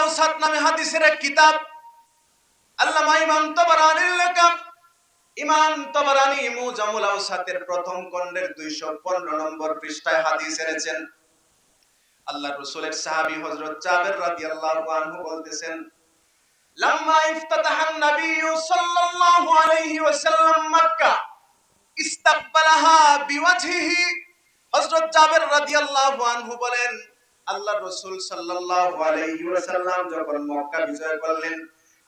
আওসাত নামে হাদিসের এক কিতাব, আল্লামা ইমাম তাবারানীর লেখা। ইমাম তাবারানী মুজামুল আওসাতের প্রথম খণ্ডের 215 নম্বর পৃষ্ঠায় হাদিস এনেছেন। আল্লাহর রাসূলের সাহাবী হযরত জাবের রাদিয়াল্লাহু আনহু বলতেছেন, লাম্মা ইফতাতাহান নবী সাল্লাল্লাহু আলাইহি ওয়াসাল্লাম মক্কা ইস্তাকবালাহা বিওয়াজহিহি। হযরত জাবের রাদিয়াল্লাহু আনহু বলেন, আল্লাহর রাসূল সাল্লাল্লাহু আলাইহি ওয়াসাল্লাম যখন মক্কা বিজয় করলেন,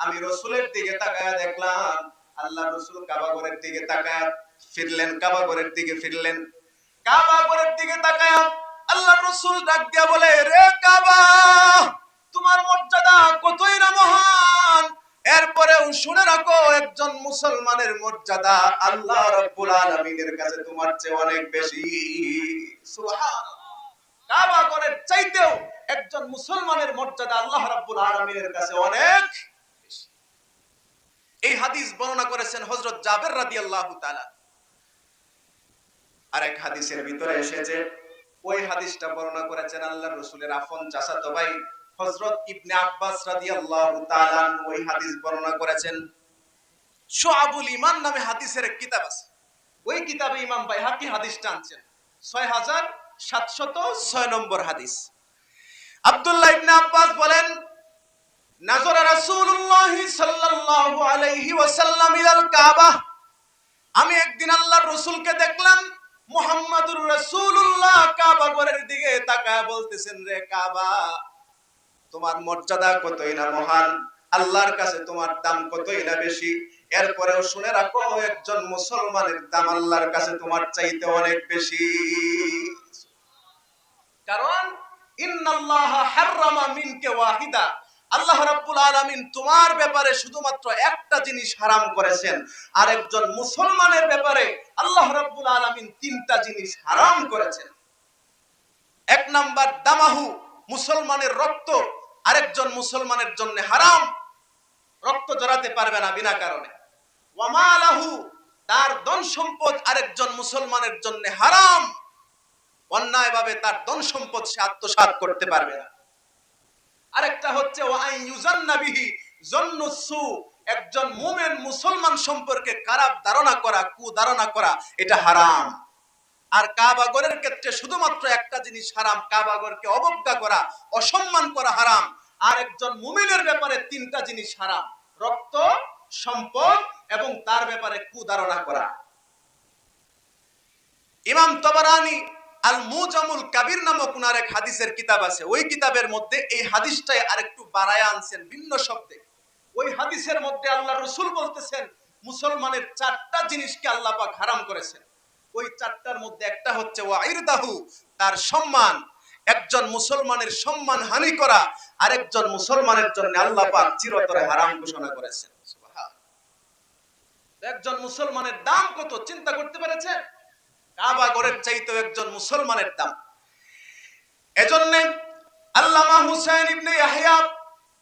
আমি রাসূলের দিকে তাকায়া দেখলাম আল্লাহর রাসূল কাবা ঘরের দিকে তাকায়া ফিরলেন, কাবা ঘরের দিকে ফিরলেন। কাবা ঘরের দিকে তাকায়া আল্লাহর রাসূল ডাক দিয়া বলে, রে কাবা, তোমার মর্যাদা কতই না মহান। এরপরেও শুনে রাখো, একজন মুসলমানের মর্যাদা আল্লাহ রাব্বুল আলামিনের কাছে তোমার চেয়ে অনেক বেশি। সুবহানাল্লাহ। কাবা ঘরের চাইতেও একজন মুসলমানের মর্যাদা আল্লাহ রাব্বুল আলামিনের কাছে অনেক বেশি। এই হাদিস বর্ণনা করেছেন হযরত জাবের রাদিয়াল্লাহু তাআলা। আরেক হাদিসের ভিতরে এসেছে, ওই হাদিসটা বর্ণনা করেছেন আল্লাহর রাসূলের আপন চাচাতো ভাই হযরত ইবনে আব্বাস রাদিয়াল্লাহু তাআলা। ওই হাদিস বর্ণনা করেছেন। শুআবুল ঈমান নামে হাদিসের এক কিতাব আছে, ওই কিতাবে ইমাম বাইহাকী হাদিসটা আনছেন 6706 নম্বর হাদিস। আব্দুল্লাহ ইবনে আব্বাস বলেন, নাযরা রাসূলুল্লাহ সাল্লাল্লাহু আলাইহি ওয়াসাল্লাম ইলাল কাবা। আমি একদিন আল্লাহর রাসূলকে দেখলাম, মুহাম্মাদুর রাসূলুল্লাহ কাবা ঘরের দিকে তাকায় বলতেছেন, রে কাবা, তোমার মর্যাদা কতই না মহান, আল্লাহর কাছে তোমার দাম কতই না বেশি। এরপরেও শুনে রাখো, একজন মুসলমানের দাম আল্লাহর কাছে তোমার চাইতে অনেক বেশি। কারণ ইন্নাল্লাহা হাররামা মিনকা ওয়াহিদা, আল্লাহ রাব্বুল আলামিন তোমার ব্যাপারে শুধুমাত্র একটা জিনিস হারাম করেছেন, আর একজন মুসলমানের ব্যাপারে আল্লাহ রাব্বুল আলামিন তিনটা জিনিস হারাম করেছেন। এক নাম্বার, দামাহু, মুসলমানের রক্ত আরেকজন মুসলমানের জন্য হারাম, রক্ত জড়াতে পারবে না বিনা কারণে। ওয়ামালাহু, তার ধন সম্পদ আরেকজন মুসলমানের জন্য হারাম, অন্যায়ভাবে তার ধন সম্পদ সে আত্মসাৎ করতে পারবে না। আরেকটা হচ্ছে ওয়াই ইউজান্না বিহি জন্নুসু, একজন মুমিন মুসলমান সম্পর্কে খারাপ ধারণা করা, কুধারণা করা, এটা হারাম। আর কাবা ঘরের ক্ষেত্রে শুধুমাত্র একটা জিনিস হারাম, কাবা ঘরকে অবজ্ঞা করা, অসম্মান করা হারাম। আর একজন মুমিনের ব্যাপারে তিনটা জিনিস হারাম, রক্ত, সম্পদ এবং তার ব্যাপারে কুধারণা করা। ইমাম তাবারানী আল মুজামুল কাবির নামক উনার এক হাদিসের কিতাব আছে, ওই কিতাবের মধ্যে এই হাদিসটাই আরেকটু বাড়ায়া আনছেন ভিন্ন শব্দে। ওই হাদিসের মধ্যে আল্লাহর রাসূল বলতেছেন, মুসলমানের চারটা জিনিসকে আল্লাহ পাক হারাম করেছেন। ওই চারটার মধ্যে একটা হচ্ছে ওয়াইরদাহু, তার সম্মান। একজন মুসলমানের সম্মান হানি করা আরেকজন মুসলমানের জন্য আল্লাহ পাক চিরতরে হারাম ঘোষণা করেছেন। সুবহানাল্লাহ। একজন মুসলমানের দাম কত চিন্তা করতে পেরেছেন? কাবা ঘরের চাইতেও একজন মুসলমানের দাম। এজন্য আল্লামা হুসাইন ইবনে ইয়াহইয়া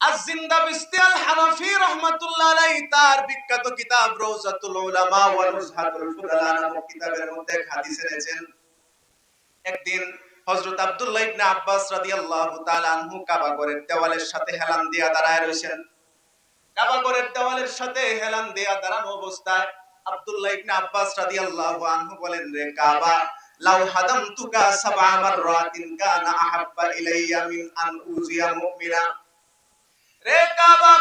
আয-জিন্দাবিস্তি আল-হানাফি রাহমাতুল্লাহ আলাইহি তার বিখ্যাত কিতাব রাউজাতুল উলামা ওয়া নুজহাতুল ফুদালা নামক কিতাবের মধ্যে হাদিস এনেছেন। একদিন হযরত আব্দুল্লাহ ইবনে আব্বাস রাদিয়াল্লাহু তাআলা আনহু কাবা ঘরের দেওয়ালের সাথে হেলান দিয়া দাঁড়ায় রইছেন। কাবা ঘরের দেওয়ালের সাথে হেলান দিয়া দাঁড়ানো অবস্থায় আব্দুল্লাহ ইবনে আব্বাস রাদিয়াল্লাহু আনহু বলেন, রে কাবা, লাউ হাদামতুকা সাবআ মাররাতিন কানা আহাব্বা ইলাইয়া মিন আন উজিয়া মুমিনা। রে কাবা,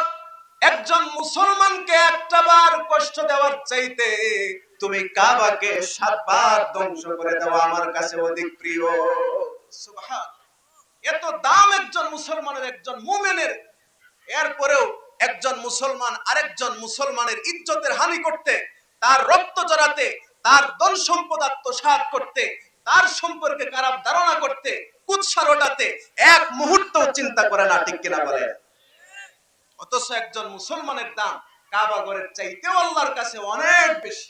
একজন মুসলমানকে একটা বার কষ্ট দেওয়ার চাইতে তুমি কাবাকে 7 বার ধ্বংস করে দেওয়া আমার কাছে অধিক প্রিয়। সুবহান। এত দাম একজন মুসলমানের, একজন মুমিনের। এরপরেও একজন মুসলমান আরেকজন মুসলমানের ইজ্জতের হানি করতে, তার রক্ত জড়াতে, তার ধন সম্পদ আত্মসাৎ করতে, তার সম্পর্কে খারাপ ধারণা করতে, কুৎসা রটাতে এক মুহূর্ত চিন্তা করে না, ঠিক কিনা বলেন? অথচ একজন মুসলমানের দাম কাবা ঘরের চাইতেও আল্লাহর কাছে অনেক বেশি।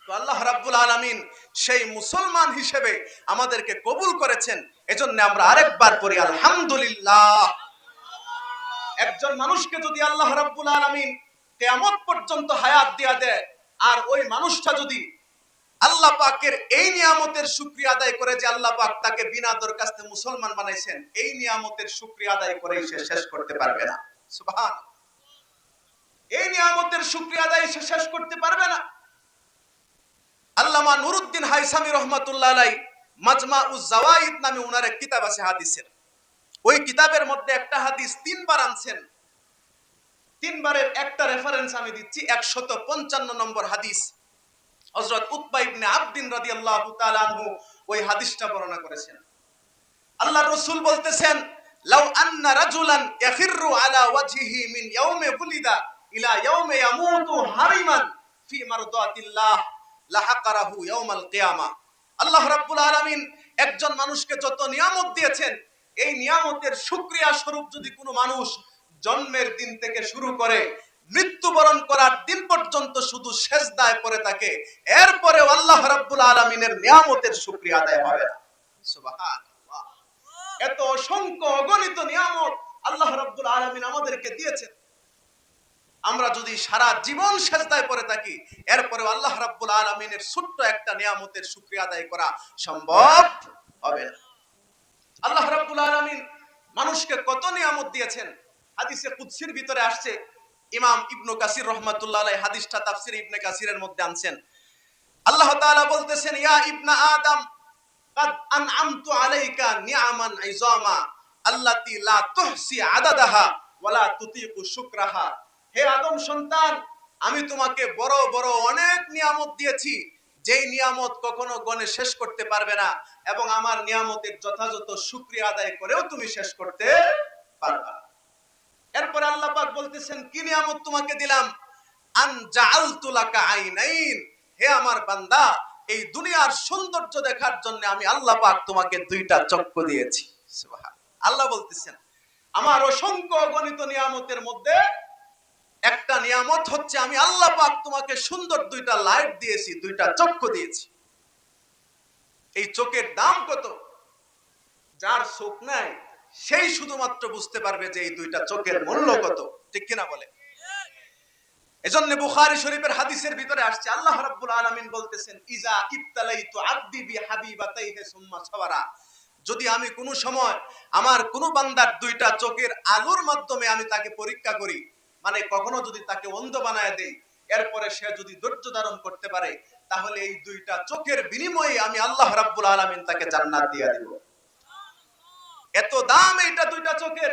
তো আল্লাহ রাব্বুল আলামিন সেই মুসলমান হিসেবে আমাদেরকে কবুল করেছেন। এজন্য আমরা আরেকবার পড়ি আলহামদুলিল্লাহ। একজন মানুষকে যদি আল্লাহ রাব্বুল আলামিন কিয়ামত পর্যন্ত হায়াত দিয়া দেয়, আর ওই মানুষটা যদি আল্লাহ পাকের এই নিয়ামতের শুকরিয়া আদায় করে যে আল্লাহ পাক তাকে বিনা দরখাস্তে মুসলমান বানাইছেন, এই নিয়ামতের শুকরিয়া আদায় করে সে শেষ করতে পারবে না। সুবহানাল্লাহ। এই নিয়ামতের শুকরিয়া আদায় সে শেষ করতে পারবে না। আল্লামা নুরুদ্দিন হাইসামি রহমাতুল্লাহ আলাই মাজমাউজ জাওয়াইদ নামে উনার এক কিতাব আছে হাদিসের। ওই কিতাবের মধ্যে একটা হাদিস তিনবার আনছেন। তিনবারের একটা রেফারেন্স আমি দিচ্ছি। 155 নম্বর হাদিস। হযরত উতবা ইবনে আবদিন রাদিয়াল্লাহু তাআলা আনহু ওই হাদিসটা বর্ণনা করেছেন। আল্লাহর রাসূল বলতেছেন, লাউ আন্না রাজুলান ইয়াখিরু আলা ওয়াজহিহি মিন ইয়াউমি বুলিদা ইলা ইয়াউমি ইয়ামুতু হারিমান ফি মারদাতিল্লাহ লাহাকারাহু ইয়াউমাল কিয়ামা। আল্লাহ রাব্বুল আলামিন একজন মানুষকে যত নিয়ামত দিয়েছেন, এই নিয়ামতের শুকরিয়া স্বরূপ যদি কোনো মানুষ জন্মের দিন থেকে শুরু করে মৃত্যুবরণ করার দিন পর্যন্ত শুধু সেজদায় পড়ে থাকে, এরপরে আল্লাহ রাব্বুল আলামিনের নিয়ামতের শুকরিয়া আদায় হবে না। সুবহানাল্লাহ। এত অসংখ্য অগণিত নিয়ামত আল্লাহ রাব্বুল আলামিন আমাদেরকে দিয়েছেন। আমরা যদি সারা জীবন সেজদায় পড়ে থাকি, এরপরে আল্লাহ রাব্বুল আলামিনের ছোট্ট একটা নিয়ামতের শুকরিয়া আদায় করা সম্ভব হবে না। আল্লাহ রাব্বুল আলামিন মানুষকে কত নিয়ামত দিয়েছেন। হাদিসে কুদসির ভিতরে আসছে, ইমাম ইবনে কাসির রাহমাতুল্লাহ আলাইহি হাদিসটা তাফসীর ইবনে কাসিরের মধ্যে আনছেন। আল্লাহ তাআলা বলতেছেন, ইয়া ইবনা আদম কাদ আনআমতু আলাইকা নিআমান ইজামা আল্লাতী লা তুহসি আদাদাহা ওয়ালা তুতিকু শুকরাহা। হে আদম সন্তান, আমি তোমাকে বড় বড় অনেক নিয়ামত দিয়েছি, যেই নিয়ামত কখনো গণে শেষ করতে পারবে না, এবং আমার নিয়ামতের যথাযথ শুকরিয়া আদায় করেও তুমি শেষ করতে পারবে না। এরপর আল্লাহ পাক বলতেছেন, কি নিয়ামত তোমাকে দিলাম? আন জাআলতু লাকা আইনাইন। হে আমার বান্দা, এই দুনিয়ার সৌন্দর্য দেখার জন্য আমি আল্লাহ পাক তোমাকে দুইটা চক্ষু দিয়েছি। সুবহানাল্লাহ। আল্লাহ বলতেছেন, আমার অসংখ্য অগণিত নিয়ামতের মধ্যে একটা নিয়ামত হচ্ছে আমি আল্লাহ পাক তোমাকে সুন্দর দুইটা লাইট দিয়েছি, দুইটা চক্ষু দিয়েছি। এই চোখের দাম কত? যার চোখ নাই সেই শুধুমাত্র বুঝতে পারবে যে এই দুইটা চোখের মূল্য কত। ঠিক কিনা বলে? এজন্য বুখারী শরীফের হাদিসের ভিতরে আসছে, আল্লাহ রাব্বুল আলামিন বলতেছেন, ইজা ইবতালাইতু আবদি বিহাবিবাতাইহি সুম্মা সাওয়ারা। যদি আমি কোনো সময় আমার কোনো বান্দার দুইটা চোখের আলোর মাধ্যমে আমি তাকে পরীক্ষা করি, মানে কখনো যদি তাকে অন্ধ বানায় দেই, এরপরে সে যদি ধৈর্য ধারণ করতে পারে, তাহলে এই দুইটা চোখের বিনিময়ে আমি আল্লাহ রাব্বুল আলামিন তাকে জান্নাত দিয়ে দেব। এত দাম এইটা দুইটা চোখের।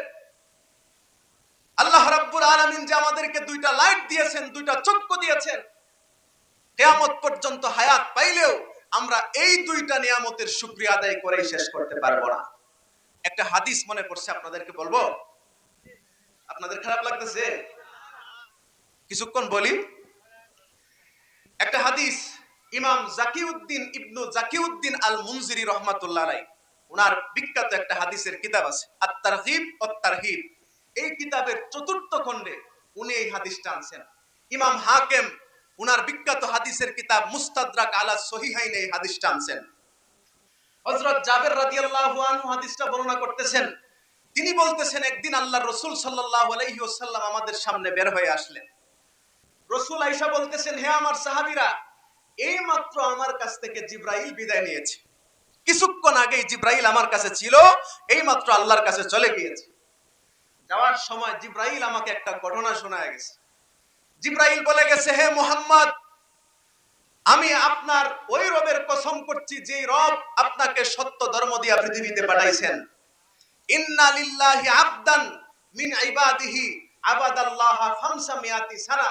আল্লাহ রাব্বুল আলামিন যে আমাদেরকে দুইটা লাইট দিয়েছেন, দুইটা চক্ষু দিয়েছেন, কিয়ামত পর্যন্ত হায়াত পাইলেও আমরা এই দুইটা নিয়ামতের শুকরিয়া আদায় করেই শেষ করতে পারবো না। একটা হাদিস মনে পড়ছে, আপনাদেরকে বলবো। আপনাদের খারাপ লাগতেছে? কিছুক্ষণ বলি। একটা হাদিস, ইমাম জাকিউদ্দিন ইবনু জাকিউদ্দিন আল মুনজিরি রহমাতুল্লাহ আলাইহি, ওনার বিখ্যাত একটা হাদিসের কিতাব আছে, আত-তারগীব ওয়াত তারহিব। এই কিতাবের চতুর্থ খণ্ডে উনি এই হাদিসটা আনছেন। ইমাম হাকিম উনার বিখ্যাত হাদিসের কিতাব মুস্তাদরাক আলা সহিহাইন এই হাদিসটা আনছেন। হযরত জাবের রাদিয়াল্লাহু আনহু হাদিসটা বর্ণনা করতেছেন। তিনি বলতেছেন, একদিন আল্লাহর রাসূল সাল্লাল্লাহু আলাইহি ওয়াসাল্লাম আমাদের সামনে বের হয়ে আসলেন। রাসূল আয়েশা বলতেছেন, হে আমার সাহাবীরা, এই মাত্র আমার কাছ থেকে জিবরাইল বিদায় নিয়েছে। কিছুক্ষণ আগেই জিবরাইল আমার কাছে ছিল, এই মাত্র আল্লাহর কাছে চলে গিয়েছে। যাওয়ার সময় জিবরাইল আমাকে একটা ঘটনা শোনায় গেছে। জিবরাইল বলে গেছে, হে মুহাম্মদ, আমি আপনার ওই রবের কসম করছি যে রব আপনাকে সত্য ধর্ম দিয়া পৃথিবীতে পাঠাইছেন। ইন্না লিল্লাহি আবদান মিন ইবাদিহি আবাদাল্লাহ 500 সানা।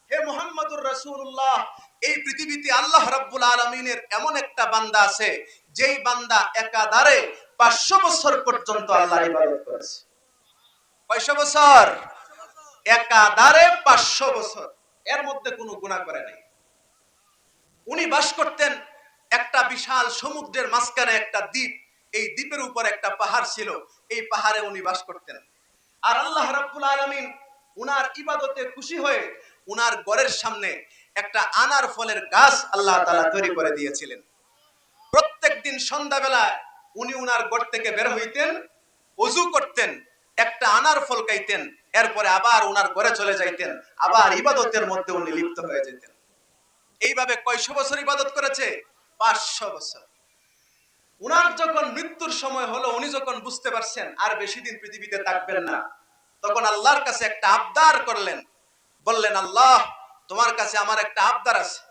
হে মুহাম্মদুর রাসূলুল্লাহ, এই পৃথিবীতে আল্লাহ রাব্বুল আলামিনের এমন একটা বান্দা আছে, যেই বান্দা একাধারে 500 বছর পর্যন্ত আল্লাহর ইবাদত করেছে। কয়শো বছর? একাধারে 500 বছর। এর মধ্যে কোনো গুনাহ করে নাই। উনি বাস করতেন একটা বিশাল সমুদ্রের মাঝখানে একটা দ্বীপ। এই দ্বীপের উপর একটা পাহাড় ছিল, এই পাহাড়ে উনি বাস করতেন। আর আল্লাহ রাব্বুল আলামিন উনার ইবাদতে খুশি হয়ে উনার ঘরের সামনে একটা আনার ফলের গাছ আল্লাহ তাআলা তৈরি করে দিয়েছিলেন। প্রত্যেকদিন সন্ধ্যাবেলায় উনি উনার ঘর থেকে বের হইতেন, ওযু করতেন, একটা আনার ফল খাইতেন, এরপরে আবার উনার ঘরে চলে যাইতেন, আবার ইবাদতের মধ্যে উনি লিপ্ত হয়ে যেতেন। এইভাবে কয়শো বছর ইবাদত করেছে? 500 বছর। উনার যখন মৃত্যুর সময় হলো, উনি যখন বুঝতে পারছেন আর বেশি দিন পৃথিবীতে থাকবেন না, তখন আল্লাহর কাছে একটা আবদার করলেন। বললেন, আল্লাহ, তোমার কাছে আমার একটা আবদার আছে।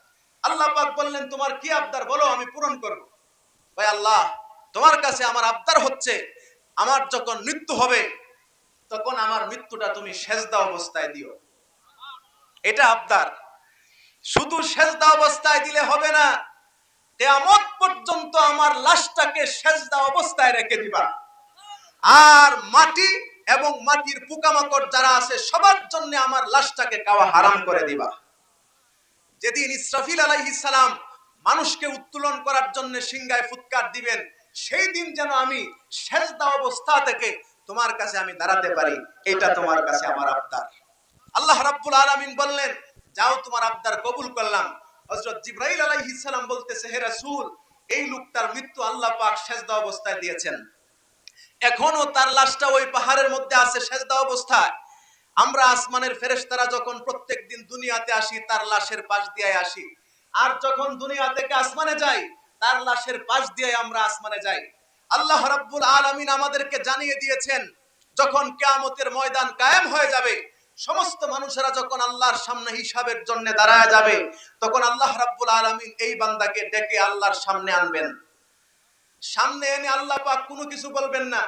আল্লাহ পাক বললেন, তোমার কি আবদার বলো, আমি পূরণ করব। ভাই আল্লাহ, তোমার কাছে আমার আবদার হচ্ছে, আমার যখন মৃত্যু হবে তখন আমার মৃত্যুটা তুমি সেজদা অবস্থায় দিও। এটা আবদার। শুধু সেজদা অবস্থায় দিলে হবে না, কিয়ামত পর্যন্ত আমার লাশটাকে সেজদা অবস্থায় রেখে দিবা। আর মাটি এবং মাটির পোকামাকড় যারা আছে সবার জন্য আমার লাশটাকে খাওয়া হারাম করে দিবা। যেদিন ইসরাফিল আলাইহিস সালাম মানুষকে উত্তোলন করার জন্য সিংহায় ফুৎকার দিবেন, সেই দিন যেন আমি সেজদা অবস্থা থেকে তোমার কাছে আমি দাঁড়াতে পারি, এটা তোমার কাছে আমার আবদার। আল্লাহ রাব্বুল আলামিন বললেন, যাও, তোমার আবদার কবুল করলাম। হযরত জিবরাইল আলাইহিস সালাম বলতেছে, হে রাসূল, এই লোকটার মৃত্যু আল্লাহ পাক সেজদা অবস্থায় দিয়েছেন, এখনো তার লাশটা ওই পাহাড়ের মধ্যে আছে সেজদা অবস্থায়। আমরা আসমানের ফেরেশতারা যখন প্রত্যেকদিন দুনিয়াতে আসি তার লাশের পাশ দিয়ে আসি, আর যখন দুনিয়া থেকে আসমানে যাই তার লাশের পাশ দিয়ে আমরা আসমানে যাই। আল্লাহ রাব্বুল আলামিন আমাদেরকে জানিয়ে দিয়েছেন, যখন কিয়ামতের ময়দান কায়েম হয়ে যাবে, সমস্ত মানুষেরা যখন আল্লাহর সামনে হিসাবের জন্য দাঁড়ায় যাবে, তখন আল্লাহ রাব্বুল আলামিন এই বান্দাকে ডেকে আল্লাহর সামনে আনবেন। সামনে এনে আল্লাহ পাক কোনো কিছু বলবেন না,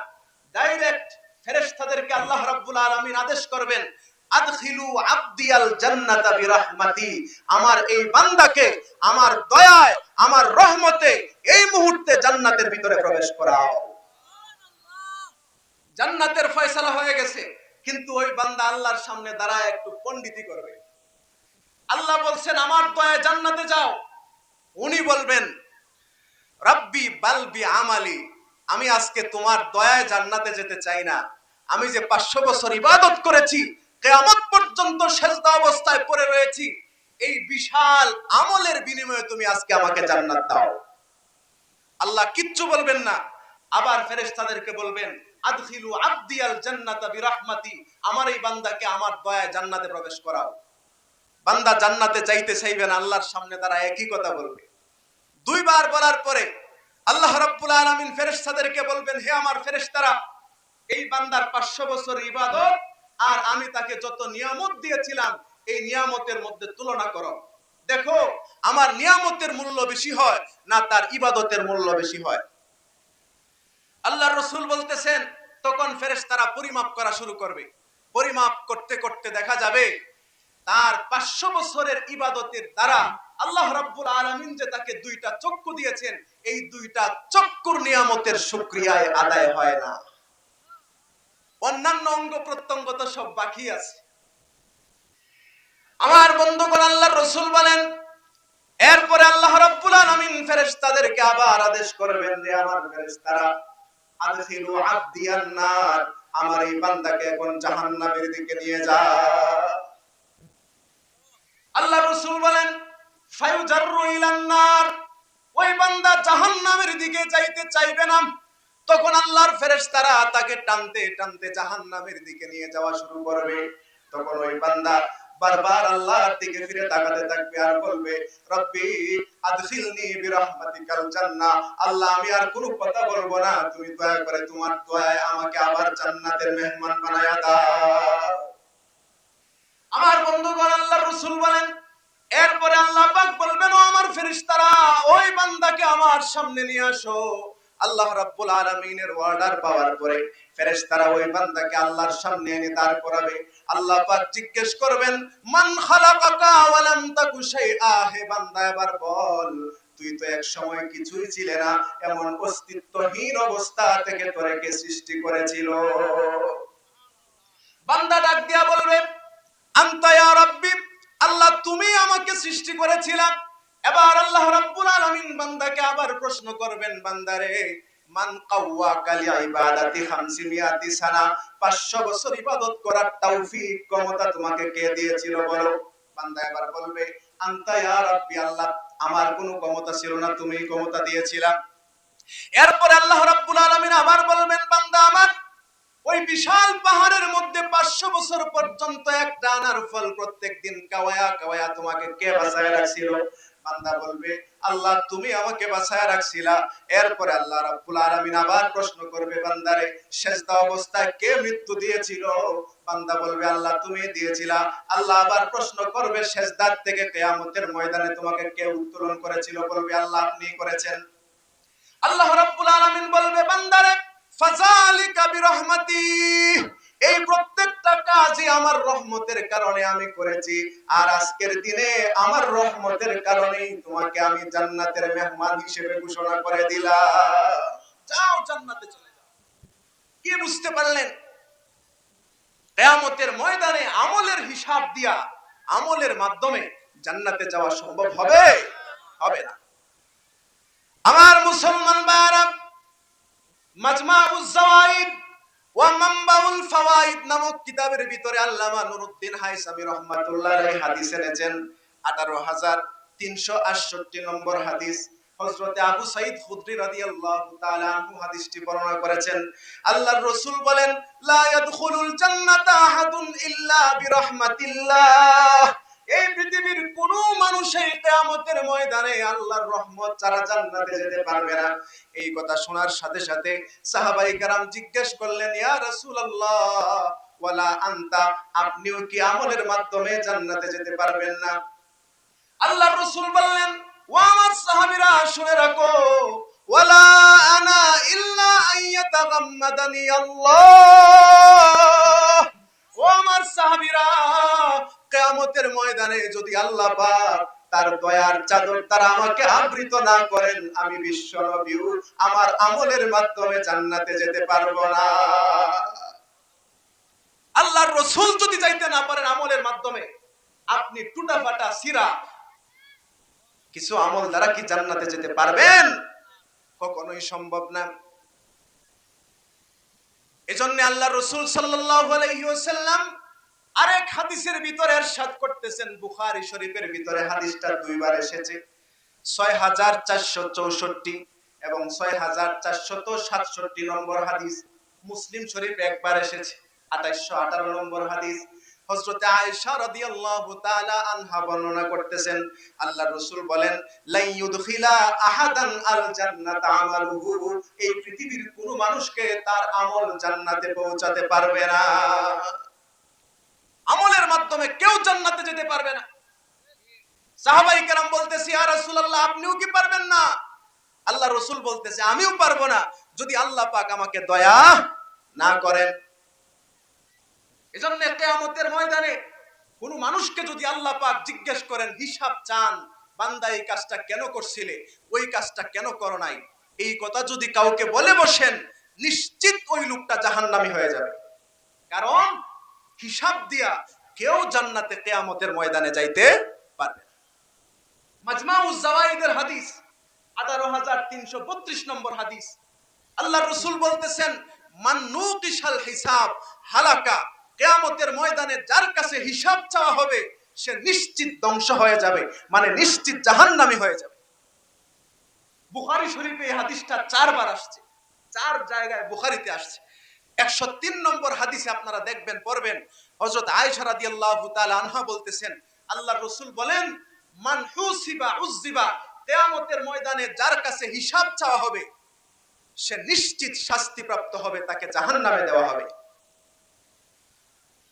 ডাইরেক্ট ফেরেশতাদেরকে আল্লাহ রাব্বুল আলামিন আদেশ করবেন, আদখিলু আবদিয়াল জান্নাতা বিরাহমাতি, আমার এই বান্দাকে আমার দয়ায়, আমার রহমতে এই মুহূর্তে জান্নাতের ভিতরে প্রবেশ করাও। জান্নাতের ফয়সালা হয়ে গেছে, কিন্তু ওই বান্দা আল্লাহর সামনে দাঁড়ায় একটু পণ্ডিতি করবে। আল্লাহ বলছেন, আমার দয়ায় জান্নাতে যাও। উনি বলবেন, রাব্বি বালবি আমালি, আমি আজকে তোমার দয়ায় জান্নাতে যেতে চাই না। আমি যে 500 বছর ইবাদত করেছি, কিয়ামত পর্যন্ত সেজদা অবস্থায় পড়ে রয়েছি, এই বিশাল আমলের বিনিময়ে তুমি আজকে আমাকে জান্নাত দাও। আল্লাহ কিচ্ছু বলবেন না, আবার ফেরেশতাদেরকে বলবেন, আদখিলু আবদিয়াল জান্নাতা বিরাহমাতি, আমার এই বান্দাকে আমার দয়ায় জান্নাতে প্রবেশ করাও। বান্দা জান্নাতে যাইতে চাইবে না, আল্লাহর সামনে দাঁড়ায় একই কথা বলবে। দুইবার বলার পরে আল্লাহ রাব্বুল আলামিন ফেরেশতাদেরকে বলবেন, হে আমার ফেরেশতারা, এই বান্দার 500 বছর ইবাদত আর আমি তাকে যত নিয়ামত দিয়েছিলাম, এই নিয়ামতের মধ্যে তুলনা করো। দেখো, আমার নিয়ামতের মূল্য বেশি হয় না তার ইবাদতের মূল্য বেশি হয়। আল্লাহর রাসূল বলতেছেন, তখন ফেরেশতারা পরিমাপ করা শুরু করবে। পরিমাপ করতে করতে দেখা যাবে তার 500 বছরের ইবাদতের দ্বারা আল্লাহ রাব্বুল আলামিন যে তাকে দুইটা চক্ষু দিয়েছেন, এই দুইটা চক্ষুর নিয়ামতের শুকরিয়ায় আদায় হয় না। অন্যান্য অঙ্গ প্রত্যঙ্গ তো সব বাকি আছে। আমার বন্ধুগণ, আল্লাহর রাসূল বলেন, এরপরে আল্লাহ রাব্বুল আলামিন ফেরেশতাদেরকে আবার আদেশ করবেন যে, আমার ফেরেশতারা, আদখিলু আবদিয়ান নার, আমার এই বান্দাকে এখন জাহান্নামের দিকে নিয়ে যাও। আল্লাহ রাসূল বলেন, ফায়ুজাররু ইলান নার, ওই বান্দা জাহান্নামের দিকে যাইতে চাইবে না। তখন আল্লাহর ফেরেশতারা তাকে টানতে টানতে জাহান্নামের দিকে নিয়ে যাওয়া শুরু করবে। তখন ওই বান্দা বারবার আল্লাহর দিকে ফিরে তাকাতে থাকবে আর বলবে, রব্বি আদখিলনি বিরহমাতিকাল জান্নাহ, আল্লাহ আমি আর কোনো কথা বলবো না, তুমি দয়া করে তোমার দয়ায় আমাকে আবার জান্নাতের মেহমান বানায়া দাও। আমার বন্ধুগণ, আল্লাহর রাসূল বলেন, এরপরে আল্লাহ পাক বলবেন, ও আমার ফেরেশতারা, ওই বান্দাকে আমার সামনে নিয়ে আসো। আল্লাহ রাব্বুল আলামিনের অর্ডার পাওয়ার পরে ফেরেশতারা ওই বান্দাকে আল্লাহর সামনে এনে দাঁড় করাবে। আল্লাহ পাক জিজ্ঞেস করবেন, মান খালাকাকা ওয়া লাম তাকু শাইআ, হে বান্দা এবার বল, তুই তো এক সময় কিছুই ছিলে না, এমন অস্তিত্বহীন অবস্থা থেকে তোরে কে সৃষ্টি করেছিল? বান্দা ডাক দিয়া বলবে, আনতা ইয়া রাব্বি, আল্লাহ তুমি আমাকে সৃষ্টি করেছিলা। এবার আল্লাহ রাব্বুল আলামিন বান্দাকে আবার প্রশ্ন করবেন, বান্দারে, মান কাওয়াকা লিইবাদাতি 500 সানা, 500 বছর ইবাদত করার তৌফিক ক্ষমতা তোমাকে কে দিয়েছিল বলো? বান্দা এবার বলবে, আনতা ইয়া রাব্বি, আল্লাহ আমার কোনো ক্ষমতা ছিল না, তুমিই ক্ষমতা দিয়েছিলা। এরপর আল্লাহ রাব্বুল আলামিন আবার বলবেন, বান্দা আমার, ওই বিশাল পাহাড়ের মধ্যে 500 বছর পর্যন্ত একটা আনার ফল প্রত্যেকদিন কাওয়া কাওয়া তোমাকে কে বাঁচায় রাখছিল? বান্দা বলবে আল্লাহ তুমি আমাকে বাঁচায় রাখছিলা। এরপরে আল্লাহ রাব্বুল আলামিন আবার প্রশ্ন করবে বান্দারে, সেজদা অবস্থায় কে মৃত্যু দিয়েছিল? বান্দা বলবে আল্লাহ তুমি দিয়েছিলা। আল্লাহ আবার প্রশ্ন করবে সেজদার থেকে কিয়ামতের ময়দানে তোমাকে কে উত্তোলন করেছিল? বলবে আল্লাহ আপনি করেছেন। আল্লাহ রাব্বুল আলামিন বলবে বান্দারে ফাযালিকা বিরহমাতি, এই প্রত্যেকটা কাজই আমার রহমতের কারণে আমি করেছি, আর আজকের দিনে আমার রহমতের কারণেই তোমাকে আমি জান্নাতের মেহমান হিসেবে ঘোষণা করে দিলাম। যাও জান্নাতে চলে যাও। কি বুঝতে পারলেন? কিয়ামতের ময়দানে আমলের হিসাব দিয়া, আমলের মাধ্যমে জান্নাতে যাওয়া সম্ভব হবে? হবে না। আমার মুসলমান ভাইরা, মাজমাউজ যাওয়াইদ ওয়া মানবাউল ফাওয়াইদ নামক কিতাবের ভিতরে আল্লামা নুরউদ্দিন হায়সামী রাহমাতুল্লাহ আলাইহি হাদিস এনেছেন 18368 নম্বর হাদিস। হযরতে আবু সাঈদ খুদরি রাদিয়াল্লাহু তাআলা আনহু হাদিসটি বর্ণনা করেছেন। আল্লাহর রাসূল বলেন লা ইয়াদখুলুল জান্নাতা আহাদুন ইল্লা বিরহমাতিল্লাহ, এই পৃথিবীর কোন মানুষই কিয়ামতের ময়দানে আল্লাহর রহমত ছাড়া জান্নাতে যেতে পারবে না। এই কথা শোনার সাথে সাথে সাহাবায়ে কেরাম জিজ্ঞেস করলেন ইয়া রাসূলুল্লাহ ওয়ালা আনতা, আপনিও কি আমলের মাধ্যমে জান্নাতে যেতে পারবেন না? আল্লাহর রাসূল বললেন ও আমার সাহাবীরা শুনে রাখো, ওয়ালা আনা ইল্লা আইয়াতাগাম্মাদানি আল্লাহ। ও আমার সাহাবীরা, কিয়ামতের ময়দানে যদি আল্লাহ পাক তার দয়ার চাদর তারা আমাকে আবৃত না করেন, আমি বিশ্ব নবীও আমার আমলের মাধ্যমে জান্নাতে যেতে পারবো না। আল্লাহর রাসূল যদি যাইতে না পারেন আমলের মাধ্যমে, আপনি টুটাফাটা সিরা কিছু আমল দ্বারা কি জান্নাতে যেতে পারবেন? কখনোই সম্ভব না। এজন্য আল্লাহর রাসূল সাল্লাল্লাহু আলাইহি ওয়াসাল্লাম আরেক হাদিসের ভিতরে ইরশাদ করতেছেন, বুখারী শরীফের ভিতরে হাদিসটা দুইবার এসেছে, 6464 এবং 6467 নম্বর হাদিস। মুসলিম শরীফ একবার এসেছে, 2818 নম্বর হাদিস। হযরতে আয়েশা রাদিয়াল্লাহু তাআলা আনহা বর্ণনা করতেছেন, আল্লাহর রাসূল বলেন লা ইউদখিলা আহাদান আল জান্নাতা আমালুহু, এই পৃথিবীর কোন মানুষকে তার আমল জান্নাতে পৌঁছাতে পারবে না। আমলের মাধ্যমে কেউ জান্নাতে যেতে পারবে না। সাহাবায়ে কেরাম বলতেছে ইয়া রাসূলুল্লাহ আপনিও কি পারবেন না? আল্লাহ রাসূল বলতেছে আমিও পারবো না যদি আল্লাহ পাক আমাকে দয়া না করেন। এজন্য কিয়ামতের ময়দানে কোন মানুষকে যদি আল্লাহ পাক জিজ্ঞেস করেন, হিসাব চান, বান্দা এই কাজটা কেন করছিলে, ওই কাজটা কেন করো নাই, এই কথা যদি কাউকে বলে বসেন, নিশ্চিত ওই লোকটা জাহান্নামী হয়ে যাবে। কারণ হিসাব দিয়া কেউ জান্নাতে কিয়ামতের ময়দানে যাইতে পারবে না। মাজমাউজ যাওয়াইদের হাদিস 18332 নম্বর হাদিস। আল্লাহর রাসূল বলতেছেন মান নুকিশাল হিসাব হালাকা, কিয়ামতের ময়দানে যার কাছে হিসাব চাওয়া হবে সে নিশ্চিত ধ্বংস হয়ে যাবে, মানে নিশ্চিত জাহান্নামী হয়ে যাবে। বুখারী শরীফে এই হাদিসটা 4 বার আসছে, 4 জায়গায় বুখারীতে আসছে। 103 নম্বর হাদিসে আপনারা দেখবেন পড়বেন, হযরত আয়েশা রাদিয়াল্লাহু তাআলা আনহা বলতেছেন আল্লাহর রাসূল বলেন মান হুসিবা উযিবা, কিয়ামতের ময়দানে যার কাছে হিসাব চাওয়া হবে সে নিশ্চিত শাস্তিপ্রাপ্ত হবে, তাকে জাহান্নামে দেওয়া হবে।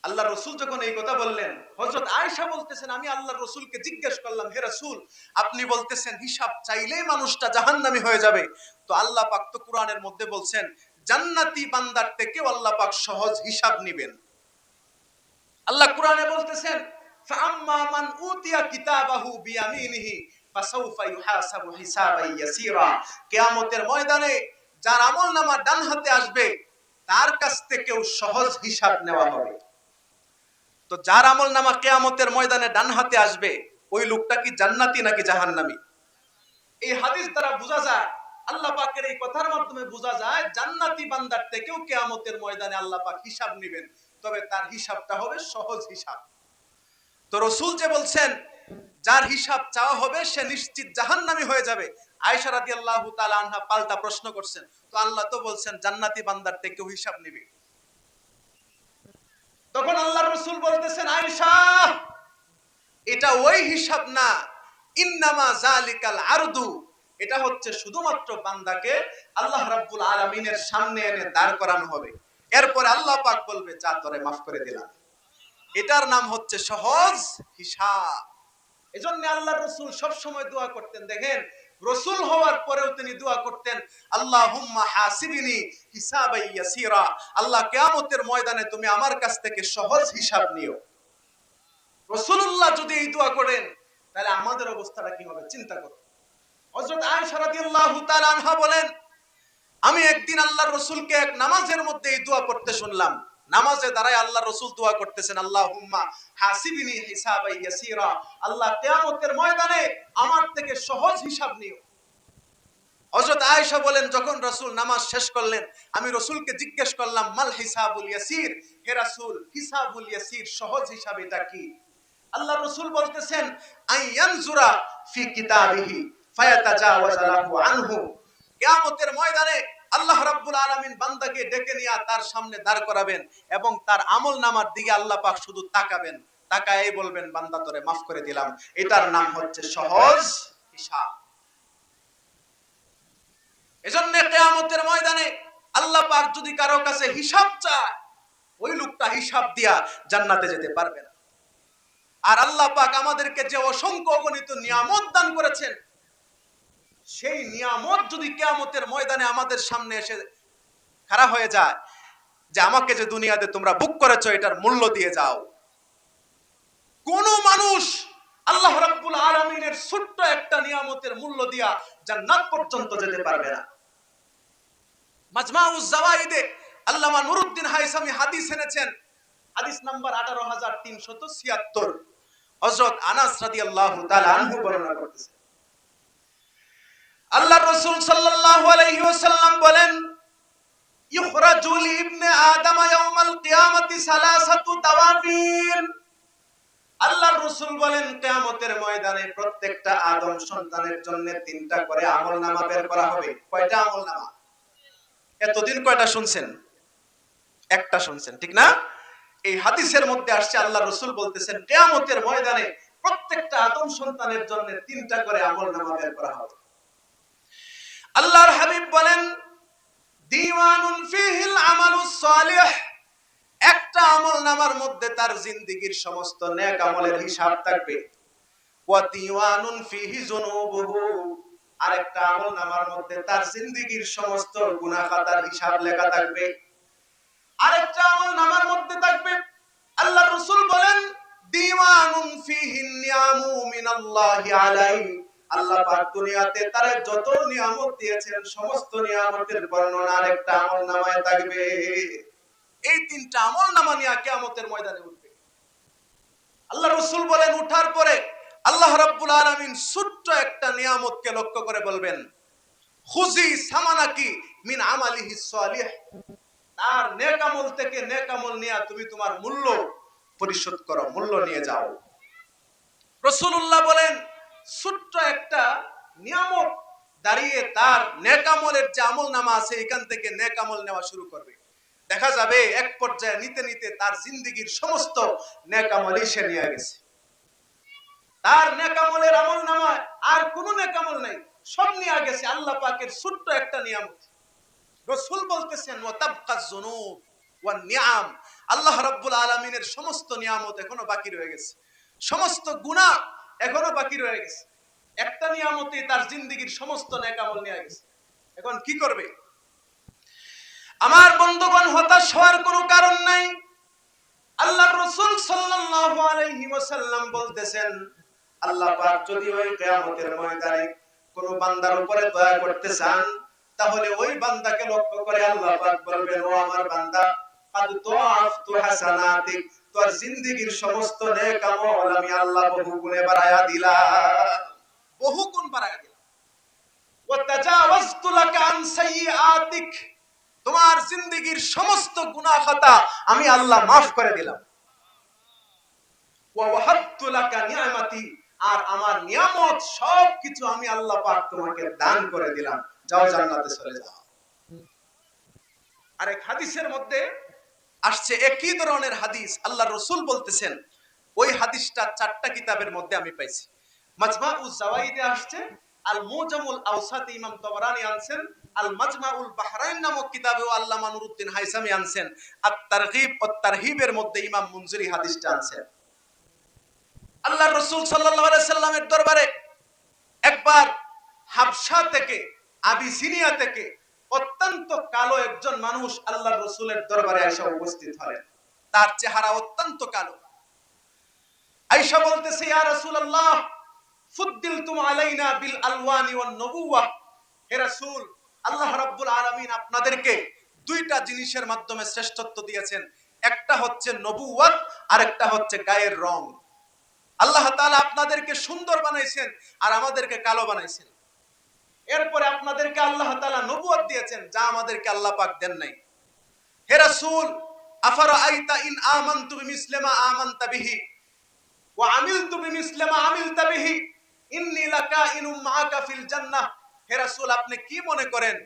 আল্লাহর রাসূল যখন এই কথা বললেন, হযরত আয়েশা বলতেছেন আমি আল্লাহর রাসূলকে জিজ্ঞেস করলাম হে রাসূল আপনি বলতেছেন হিসাব চাইলেই মানুষটা জাহান্নামী হয়ে যাবে, তো আল্লাহ পাক তো কোরআনের মধ্যে বলছেন জান্নাতি বান্দার থেকেও আল্লাহ পাক সহজ হিসাব নেবেন। আল্লাহ কোরআনে বলতেছেন ফাআম্মা মান উতিয়া কিতাবাহু বিয়ামিনিহি ফাসাউফা ইউহাসাবু হিসাবান ইয়াসীরা, কিয়ামতের ময়দানে যার আমলনামা ডান হাতে আসবে তার কাছ থেকেও সহজ হিসাব নেওয়া হবে। তো যার আমলনামা কিয়ামতের ময়দানে ডান হাতে আসবে ওই লোকটা কি জান্নাতি নাকি জাহান্নামী? এই হাদিস দ্বারা বোঝা যায়, আল্লাহ পাকের এই কথার মাধ্যমে বোঝা যায় জান্নাতি বান্দার থেকেও কিয়ামতের ময়দানে আল্লাহ পাক হিসাব নেবেন, তবে তার হিসাবটা হবে সহজ হিসাব। তো রাসূল যে বলছেন যার হিসাব চাওয়া হবে সে নিশ্চিত জাহান্নামী হয়ে যাবে, আয়েশা রাদিয়াল্লাহু তাআলা আনহা পাল্টা প্রশ্ন করছেন তো আল্লাহ তো বলছেন জান্নাতি বান্দার থেকেও হিসাব নেবে। তখন আল্লাহর রাসূল বলতেছেন আয়েশা এটা ওই হিসাব না, ইন্নামা যালিকাল আরদু, এটা হচ্ছে শুধুমাত্র বান্দাকে আল্লাহ রাব্বুল আলামিনের সামনে এনে দাঁড় করানো হবে। এরপরে আল্লাহ পাক বলবে যা তোরে মাফ করে দিলাম। এটার নাম হচ্ছে সহজ হিসাব। এজন্য আল্লাহর রাসূল সব সময় দোয়া করতেন। দেখেন, রাসূল হওয়ার পরেও তিনি দোয়া করতেন, আল্লাহুম্মা হাসিবনি হিসাবাই ইয়াসীরা, আল্লাহ কিয়ামতের ময়দানে তুমি আমার কাছ থেকে সহজ হিসাব নিও। রাসূলুল্লাহ যদি এই দোয়া করেন, তাহলে আমাদের অবস্থাটা কি হবে চিন্তা করুন। হযরত আয়েশা রাদিয়াল্লাহু তাআলা আনহা বলেন, আমি একদিন আল্লাহর রাসূলকে এক নামাজের মধ্যে এই দোয়া করতে শুনলাম। নামাজে দাঁড়ায় আল্লাহর রাসূল দোয়া করতেছেন, আল্লাহুম্মা হাসিবনি হিসাবাই ইয়াসীরা, আল্লাহ কিয়ামতের ময়দানে আমার থেকে সহজ হিসাব নিও। হযরত আয়েশা বলেন, যখন রাসূল নামাজ শেষ করলেন, আমি রাসূলকে জিজ্ঞেস করলাম, মাল হিসাবুল ইয়াসির, হে রাসূল হিসাবুল ইয়াসির সহজ হিসাব এটা কি? আল্লাহর রাসূল বলতেছেন, আইয়ানজুরা ফি কিতাবিহি ফায়াতাজাওয়াজা লাহু আনহু, কিয়ামতের ময়দানে আল্লাহ রাব্বুল আলামিন বান্দাকে ডেকে নিয়ে তার সামনে দাঁড় করাবেন এবং তার আমলনামার দিকে আল্লাহ পাক শুধু তাকাবেন, তাকায় বলবেন বান্দা তোরে মাফ করে দিলাম। এটার নাম হচ্ছে সহজ হিসাব। এজন্য কিয়ামতের ময়দানে আল্লাহ পাক যদি কারো কাছে হিসাব চায়, ওই লোকটা হিসাব দিয়া জান্নাতে যেতে পারবে না। আর আল্লাহ পাক আমাদেরকে যে অসংখ্য অগণিত নিয়ামত দান করেছেন, সেই নিয়ামত যদি কিয়ামতের ময়দানে আমাদের সামনে এসে খাড়া হয়ে যায়, যে আমাকে যে দুনিয়াতে তোমরা বুক করেছো এটার মূল্য দিয়ে যাও, কোন মানুষ আল্লাহ রাব্বুল আলামিনের ছোট্ট একটা নিয়ামতের মূল্য দিয়া জান্নাত পর্যন্ত যেতে পারবে না। মাজমাউজ জাওয়াইদে আল্লামা নুরউদ্দিন হায়সামি হাদিস এনেছেন, হাদিস নাম্বার 18376। হযরত আনাস রাদিয়াল্লাহু তাআলা আনহু বর্ণনা করতেছেন, আল্লাহর রাসূল সাল্লাল্লাহু আলাইহি ওয়াসাল্লাম বলেন, ইখরাজু লিবনে আদম ইয়াউমাল কিয়ামাতি সালাসাতু দাওয়াবিন, আল্লাহর রাসূল বলেন কিয়ামতের ময়দানে প্রত্যেকটা আদম সন্তানের জন্য তিনটা করে আমলনামা বের করা হবে। কয়টা আমলনামা? এতদিন কয়টা শুনছেন? একটা শুনছেন, ঠিক না? এই হাদিসের মধ্যে আসছে আল্লাহর রাসূল বলতেছেন কিয়ামতের ময়দানে প্রত্যেকটা আদম সন্তানের জন্য তিনটা করে আমলনামা বের করা হবে। আল্লাহর হাবিব বলেন, দিওয়ানুন ফিহিল আমালুস সালিহ, একটা আমলনামার মধ্যে তার জিন্দেগীর সমস্ত নেক আমলের হিসাব থাকবে। ওয়া দিওয়ানুন ফিহি যুনুবুহু, আরেকটা আমলনামার মধ্যে তার জিন্দেগীর সমস্ত গুনাহ খাতার হিসাব লেখা থাকবে। আরেকটা আমলনামার মধ্যে থাকবে, আল্লাহর রাসূল বলেন, দিওয়ানুন ফিহি নিয়ামু মিনাল্লাহি আলাইহি, আল্লাহ পাক দুনিয়াতে তারে যত নিয়ামত দিয়েছেন সমস্ত নিয়ামতের বর্ণনা আরেকটা আমলনামায় থাকবে। এই তিনটা আমলনামা নিয়ে কিয়ামতের ময়দানে উঠবে। আল্লাহ রাসূল বলেন, উঠার পরে আল্লাহ রাব্বুল আলামিন ছোট্ট একটা নিয়ামতকে লক্ষ্য করে বলবেন, খুজি সামানাকি মিন আমালিহি সালিহ, তার নেক আমল থেকে নেক আমল নিয়ে তুমি তোমার মূল্য পরিশোধ করো, মূল্য নিয়ে যাও। রাসূলুল্লাহ বলেন, ছোট্ট একটা নিয়ামত দাঁড়িয়ে তার নেক আমলের যে আমলনামা আছে এখান থেকে নেক আমল নেওয়া শুরু করবে। দেখা যাবে এক পর্যায়ে নিতে নিতে তার জিন্দেগীর সমস্ত নেক আমলই সে নিয়ে গেছে। তার নেক আমলের আমলনামায় আর কোনো নেক আমল নাই, সব নিয়ে গেছে আল্লাহ পাকের ছোট্ট একটা নিয়ামত। রাসূল বলতেছেন, ওয়া তাবকাজ যুনুব ওয়ান নিআম, আল্লাহ রাব্বুল আলামিনের সমস্ত নিয়ামত এখনো বাকি রয়ে গেছে, সমস্ত গুনাহ এখনো বাকি রয়ে গেছে। একটা নিয়ামতে তার জিন্দেগীর সমস্ত নেক আমল নিয়ে গেছে। এখন কি করবে? আমার বন্ধুগণ, হতাশ হওয়ার কোনো কারণ নাই। আল্লাহর রাসূল সাল্লাল্লাহু আলাইহি ওয়াসাল্লাম বলতেছেন, আল্লাহ পাক যদি ওই কিয়ামতের ময়দানে কোন বান্দার উপরে দয়া করতে চান, তাহলে ওই বান্দাকে লক্ষ্য করে আল্লাহ পাক বলবেন, ও আমার বান্দা, কাদ তুআফতু হাসানাতিক, তোর জিন্দেগীর সমস্ত নেক আমল আমি আল্লাহ বহু গুণে বাড়ায়া দিলাম, বহু গুণ বাড়ায়া দিলাম। ওয়া তাজাওয়াজতু লাকা আন সাইয়্যাতিক, তোমার জিন্দেগীর সমস্ত গুনাহ খাতা আমি আল্লাহ মাফ করে দিলাম। ওয়া ওয়াহাবতু লাকা নিয়ামাতি, আর আমার নিয়ামত সবকিছু আমি আল্লাহ পাক তোমাকে দান করে দিলাম, যাও জান্নাতে চলে যাও। আর এক হাদিসের মধ্যে আসছে একই ধরনের হাদিস, আল্লাহর রাসূল বলতেছেন, ওই হাদিসটা 4টা কিতাবের মধ্যে আমি পাইছি। মাজমাউজ জাওয়াইদে আসছে, আল মুজামুল আওসাতে ইমাম তাবরানী আনছেন, আল মাজমাউল বাহরাইন নামক কিতাবেও আল্লামা নুরউদ্দিন হাইসামি আনছেন, আত তারগিব ওয়াত তারহিবের মধ্যে ইমাম মুনজিরি হাদিসটা আনছেন। আল্লাহর রাসূল সাল্লাল্লাহু আলাইহি সাল্লামের দরবারে একবার হাবশা থেকে, আবিসিনিয়া থেকে অত্যন্ত কালো একজন মানুষ আল্লাহর রাসূলের দরবারে এসে উপস্থিত হলেন। তার চেহারা অত্যন্ত কালো। আয়েশা বলতেছে, ইয়া রাসূলুল্লাহ ফুদ্দিলতুম আলাইনা বিল আলওয়ানি ওয়ান নবুওয়া, হে রাসূল, আল্লাহ রাব্বুল আলামিন আপনাদেরকে দুইটা জিনিসের মাধ্যমে শ্রেষ্ঠত্ব দিয়েছেন, একটা হচ্ছে নবুওয়াত আর একটা হচ্ছে গায়ের রং। আল্লাহ তাআলা আপনাদেরকে সুন্দর বানাইছেন আর আমাদেরকে কালো বানাইছেন। এরপরে আপনাদেরকে আল্লাহ তাআলা নবুয়ত দিয়েছেন, যা আমাদেরকে আল্লাহ পাক দেন নাই। হে রাসূল, আফারাআইতা ইন আমানতু বিমিসলি মা আমানতা বিহি ওয়া আমিলতু বিমিসলি মা আমিলতা বিহি ইন্নী লাকাইনুম মাআকা ফিল জান্নাহ। হে রাসূল, আপনি কি মনে করেন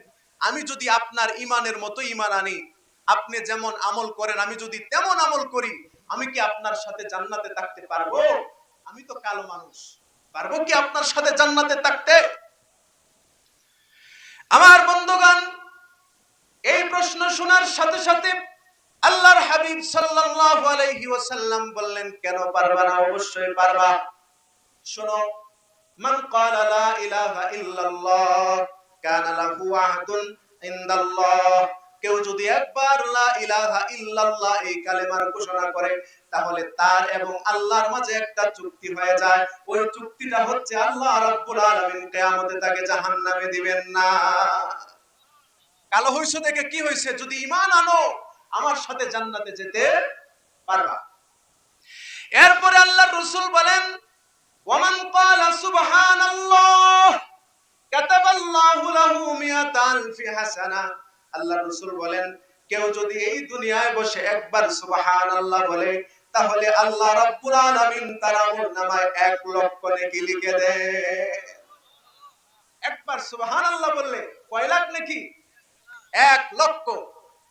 আমি যদি আপনার ঈমানের মতো ঈমান আনি, আপনি যেমন আমল করেন আমি যদি তেমন আমল করি, আমি কি আপনার সাথে জান্নাতে থাকতে পারবো? আমি তো কালো মানুষ, পারবো কি আপনার সাথে জান্নাতে থাকতে? আমার বন্ধুগণ, এই প্রশ্ন শোনার সাথে সাথে আল্লাহর হাবিব সাল্লাল্লাহু আলাইহি ওয়াসাল্লাম বললেন, কেন পারবা না? অবশ্যই পারবা। শোনো, মান ক্বালা লা ইলাহা ইল্লাল্লাহ কানা লাহু আহদুন ইনদাল্লাহ। কেউ যদি একবার লা ইলাহা ইল্লাল্লাহ এই কালেমার ঘোষণা করে, তাহলে তার এবং আল্লাহর মাঝে একটা চুক্তি হয়ে যায়। ওই চুক্তিটা হচ্ছে আল্লাহ রাব্বুল আলামিন কিয়ামতে তাকে জাহান্নামে দিবেন না। কালো হইছো দেখে কি হইছে? যদি ঈমান আনো, আমার সাথে জান্নাতে যেতে পারবা। এরপরে আল্লাহর রাসূল বলেন, ওয়ামান ক্বালা সুবহানাল্লাহ কাতাবাল্লাহু লাহু মিয়াতা আলফি হাসানা। আল্লাহর রাসূল বলেন, কেউ যদি এই দুনিয়ায় বসে একবার সুবহানাল্লাহ বলে, তাহলে আল্লাহ রাব্বুল আলামিন তার আমলনামায় 1 লক্ষ নেকি লিখে দেয়। একবার সুবহানাল্লাহ বললে কয় লাখ নেকি? 1 লক্ষ।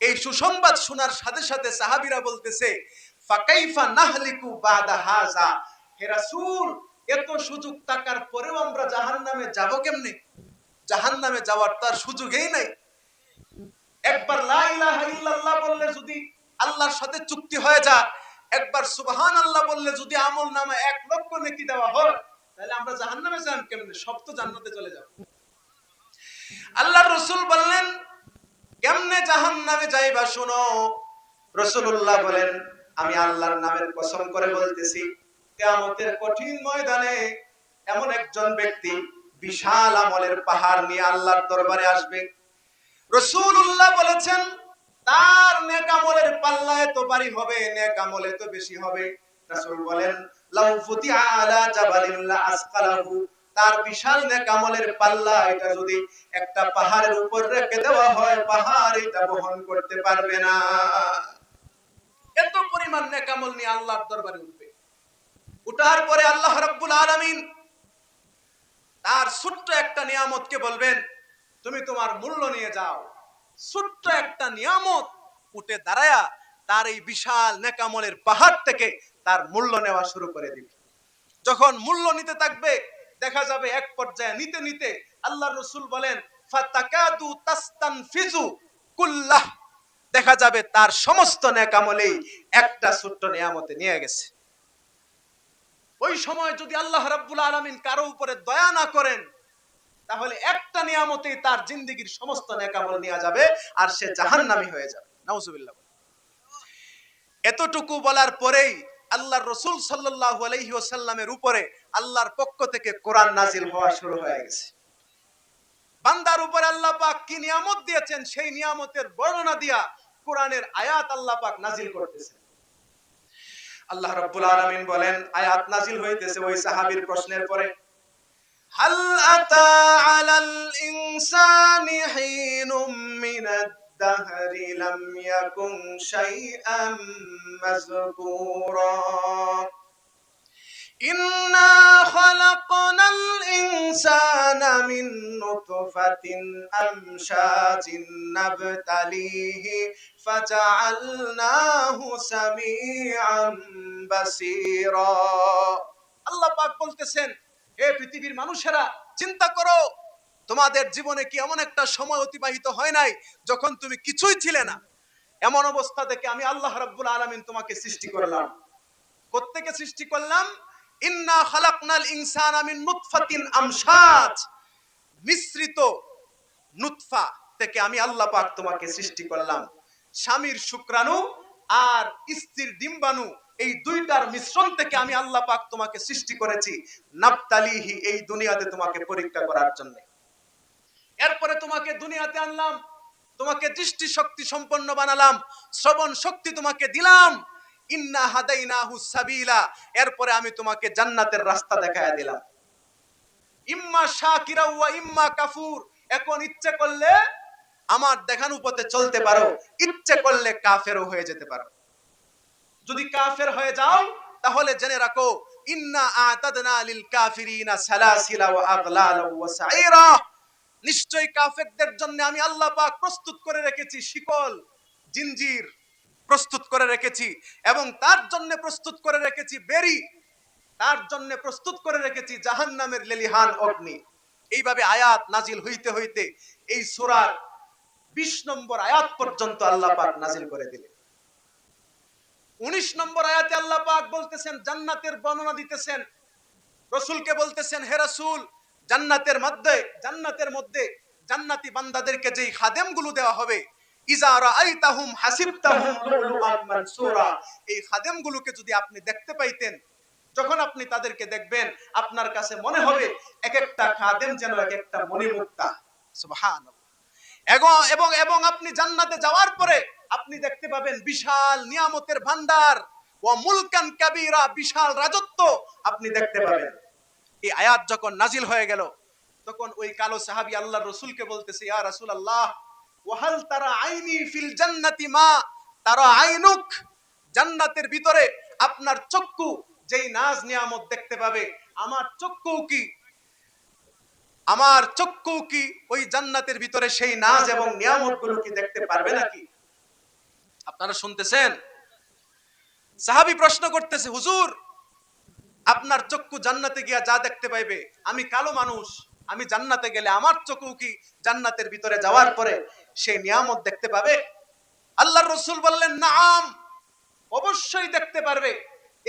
এই সুসংবাদ শোনার সাথে সাথে সাহাবীরা বলতেছে, ফাকাইফা নাহলিকু বাদা হাযা। হে রাসূল, এত সুযোগ থাকার পরেও আমরা জাহান্নামে যাব কেমনে? জাহান্নামে যাওয়ার তার সুযোগই নাই। একবার লা ইলাহা ইল্লাল্লাহ বললে যদি আল্লাহর সাথে চুক্তি হয়ে যায়, একবার সুবহানাল্লাহ বললে যদি আমলনামায় 1 লক্ষ নেকি দেওয়া হয়, তাহলে আমরা জাহান্নামে যাব কেমনে? সব তো জান্নাতে চলে যাব। আল্লাহর রাসূল বললেন, কেমনে জাহান্নামে যাইবা? শুনো। রাসূলুল্লাহ বলেন, আমি আল্লাহর নামের কসম করে বলতেছি, কিয়ামতের কঠিন ময়দানে এমন একজন ব্যক্তি বিশাল আমলের পাহাড় নিয়ে আল্লাহর দরবারে আসবে। রাসূলুল্লাহ বলেছেন, তার নেক আমলের পাল্লা এত ভারী হবে, নেক আমল এত বেশি হবে। রাসূল বলেন, লাউ ফুতিআ আলা জাবালিন লা আসকালাহু। তার বিশাল নেক আমলের পাল্লা এটা যদি একটা পাহাড়ের উপর রেখে দেওয়া হয়, পাহাড় এটা বহন করতে পারবে না। এত পরিমাণ নেক আমল নিয়ে আল্লাহর দরবারে উঠবে। উঠার পরে আল্লাহ রাব্বুল আলামিন তার ছোট্ট একটা নিয়ামতকে বলবেন, তুমি তোমার মূল্য নিয়ে যাও। ছোট্ট একটা নিয়ামত উঠে দাঁড়ায়া তার এই বিশাল নেক আমলের পাহাড় থেকে তার মূল্য নেওয়া শুরু করে দিবে। যখন মূল্য নিতে থাকবে, দেখা যাবে এক পর্যায়ে নিতে নিতে আল্লাহর রাসূল বলেন, ফাতাকাদু তাস্তানফিজু কুল্লাহ। দেখা যাবে তার সমস্ত নেক আমলেই একটা ছোট্ট নিয়ামতে নিয়ে গেছে। ওই সময় যদি আল্লাহ রাব্বুল আলামিন কারো উপরে দয়া না করেন, তাহলে একটা নিয়ামতেই তার জিন্দেগীর সমস্ত নেক আমল নিয়ে যাবে আর সে জাহান্নামী হয়ে যাবে। নাউজুবিল্লাহ। এতটুকু বলার পরেই আল্লাহর রাসূল সাল্লাল্লাহু আলাইহি ওয়াসাল্লামের উপরে আল্লাহর পক্ষ থেকে কোরআন নাজিল হওয়া শুরু হয়ে গেছে। বান্দার উপরে আল্লাহ পাক কি নিয়ামত দিয়েছেন, সেই নিয়ামতের বর্ণনা দিয়া কোরআনের আয়াত আল্লাহ পাক নাজিল করতেছেন। আল্লাহ রাব্বুল আলামিন বলেন, আয়াত নাজিল হইতেছে ওই সাহাবীর প্রশ্নের পরে, হাল আতা আলাল ইনসানি হিনুম মিনাদ দাহরি লাম ইয়াকুন শাইআম মাযকুরা ইন্না খালাকনাল ইনসানা মিন নুতফাতিন আমশাজিন নাবতালিহি ফাজআলনাহু সামিআম বাসীরা। আল্লাহ পাক বলতেছেন, হে পৃথিবীর মানুষেরা, চিন্তা করো, তোমাদের জীবনে কি এমন একটা সময় অতিবাহিত হয় নাই যখন তুমি কিছুই ছিলে না? এমন অবস্থা থেকে আমি আল্লাহ রাব্বুল আলামিন তোমাকে সৃষ্টি করলাম। কোত্থেকে সৃষ্টি করলাম? ইন্না খালাকনাল ইনসানা মিন নুতফাতিন আমশাজ, মিশ্রিত নুতফা থেকে আমি আল্লাহ পাক তোমাকে সৃষ্টি করলাম। স্বামীর শুক্রাণু আর স্ত্রীর ডিম্বাণু, এই দুইটার মিশ্রণ থেকে আমি আল্লাহ পাক তোমাকে সৃষ্টি করেছি। নাবতালিহি, এই দুনিয়াতে তোমাকে পরীক্ষা করার জন্য। এরপরে তোমাকে দুনিয়াতে আনলাম, তোমাকে দৃষ্টি শক্তি সম্পন্ন বানালাম, শ্রবণ শক্তি তোমাকে দিলাম। ইন্না হাদাইনাহু সাবিলা, এরপরে আমি তোমাকে জান্নাতের রাস্তা দেখায়া দিলাম। ইম্মা শাকিরা ওয়া ইম্মা কাফুর, এখন ইচ্ছে করলে আমার দেখানো পথে চলতে পারো, ইচ্ছে করলে কাফেরও হয়ে যেতে পারো। যদি কাফের হয়ে যাও তাহলে জেনে রাখো, ইন্না আতাদনা লিল কাফিরিনা সালাসিলা ওয়া আগলালা ওয়া সাইরা, নিশ্চয়ই কাফেরদের জন্য আমি আল্লাহ পাক প্রস্তুত করে রেখেছি শিকল, জিনজির প্রস্তুত করে রেখেছি, এবং তার জন্য প্রস্তুত করে রেখেছি বেরি, তার জন্য প্রস্তুত করে রেখেছি জাহান্নামের লেলিহান অগ্নি। এইভাবে আয়াত নাজিল হইতে হইতে এই সূরার 20 নম্বর আয়াত পর্যন্ত আল্লাহ পাক নাজিল করে দিলেন। 19 নম্বর আয়াতে আল্লাহ পাক বলতেছেন, জান্নাতের বর্ণনা দিতেছেন, রাসূলকে বলতেছেন, হে রাসূল, জান্নাতের মধ্যে জান্নাতি বান্দাদেরকে যেই খাদেমগুলো দেওয়া হবে, ইজা রাআইতাহুম হাসিবতাহুম লুলুআন মানসুরা, এই খাদেমগুলোকে যদি আপনি দেখতে পাইতেন, যখন আপনি তাদেরকে দেখবেন আপনার কাছে মনে হবে এক একটা খাদেম যেন এক একটা মণিমুক্তা। সুবহানাল্লাহ। এবং আপনি জান্নাতে যাওয়ার পরে আপনি দেখতে পাবেন বিশাল নিয়ামতের ভান্ডার, ওয়া মুলকান কাবীরা, বিশাল রাজত্ব আপনি দেখতে পাবেন। এই আয়াত যখন নাজিল হয়ে গেল, তখন ওই কালো সাহাবী আল্লাহর রাসূলকে বলতেছে, ইয়া রাসূলুল্লাহ, ওয়া হাল তারা আইনি ফিল জান্নাতি মা তারা আইনুক, জান্নাতের ভিতরে আপনার চক্ষু যেই নাজ নিয়ামত দেখতে পাবে, আমার চক্ষু কি ওই জান্নাতের ভিতরে সেই নাজ এবং নিয়ামতগুলো কি দেখতে পারবে নাকি? আপনারা শুনতেছেন? সাহাবী প্রশ্ন করতেছে, হুজুর, আপনার চক্ষু জান্নাতে গিয়া যা দেখতে পাইবে, আমি কালো মানুষ, আমি জান্নাতে গেলে আমার চক্ষু কি জান্নাতের ভিতরে যাওয়ার পরে সেই নিয়ামত দেখতে পাবে? আল্লাহর রাসূল বললেন, নাম, অবশ্যই দেখতে পারবে।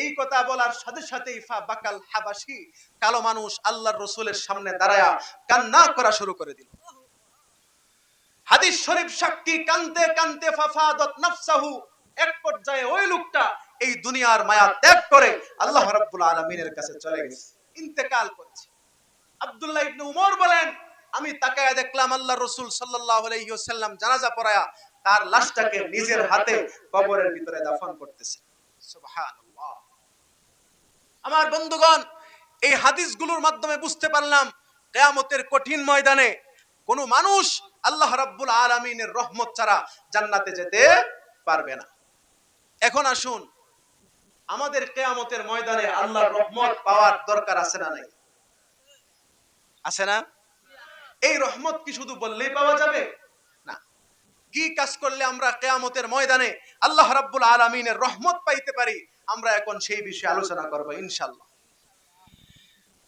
এই কথা বলার সাথে সাথেই ফা বাকাল হাবাসি, কালো মানুষ আল্লাহর রাসূলের সামনে দাঁড়ায়া কান্না করা শুরু করে দিল। হাদিস শরীফ সাক্ষী, কানতে কানতে ফাফাদাত নাফসাহু, এক পর্যায়ে ওই লোকটা এই দুনিয়ার মায়া ত্যাগ করে আল্লাহ রাব্বুল আলামিনের কাছে চলে গেছে, ইন্তেকাল করেছে। আব্দুল্লাহ ইবনে উমর বলেন, আমি তাকায়া দেখলাম আল্লাহর রাসূল সাল্লাল্লাহু আলাইহি ওয়াসাল্লাম জানাজা পড়ায়া তার লাশটাকে নিজের হাতে কবরের ভিতরে দাফন করতেছে। সুবহানাল্লাহ। আমার বন্ধুগণ, এই হাদিসগুলোর মাধ্যমে বুঝতে পারলাম কিয়ামতের কঠিন ময়দানে কোন মানুষ আল্লাহ রাব্বুল আলামিনের রহমত ছাড়া জান্নাতে যেতে পারবে না। এখন আসুন, আমাদের কিয়ামতের ময়দানে আল্লাহর রহমত পাওয়ার দরকার আছে না নাই? আছে না? এই রহমত কি শুধু বললেই পাওয়া যাবে? না। কি কাজ করলে আমরা কিয়ামতের ময়দানে আল্লাহ রাব্বুল আলামিনের রহমত পাইতে পারি, আমরা এখন সেই বিষয়ে আলোচনা করব ইনশাআল্লাহ।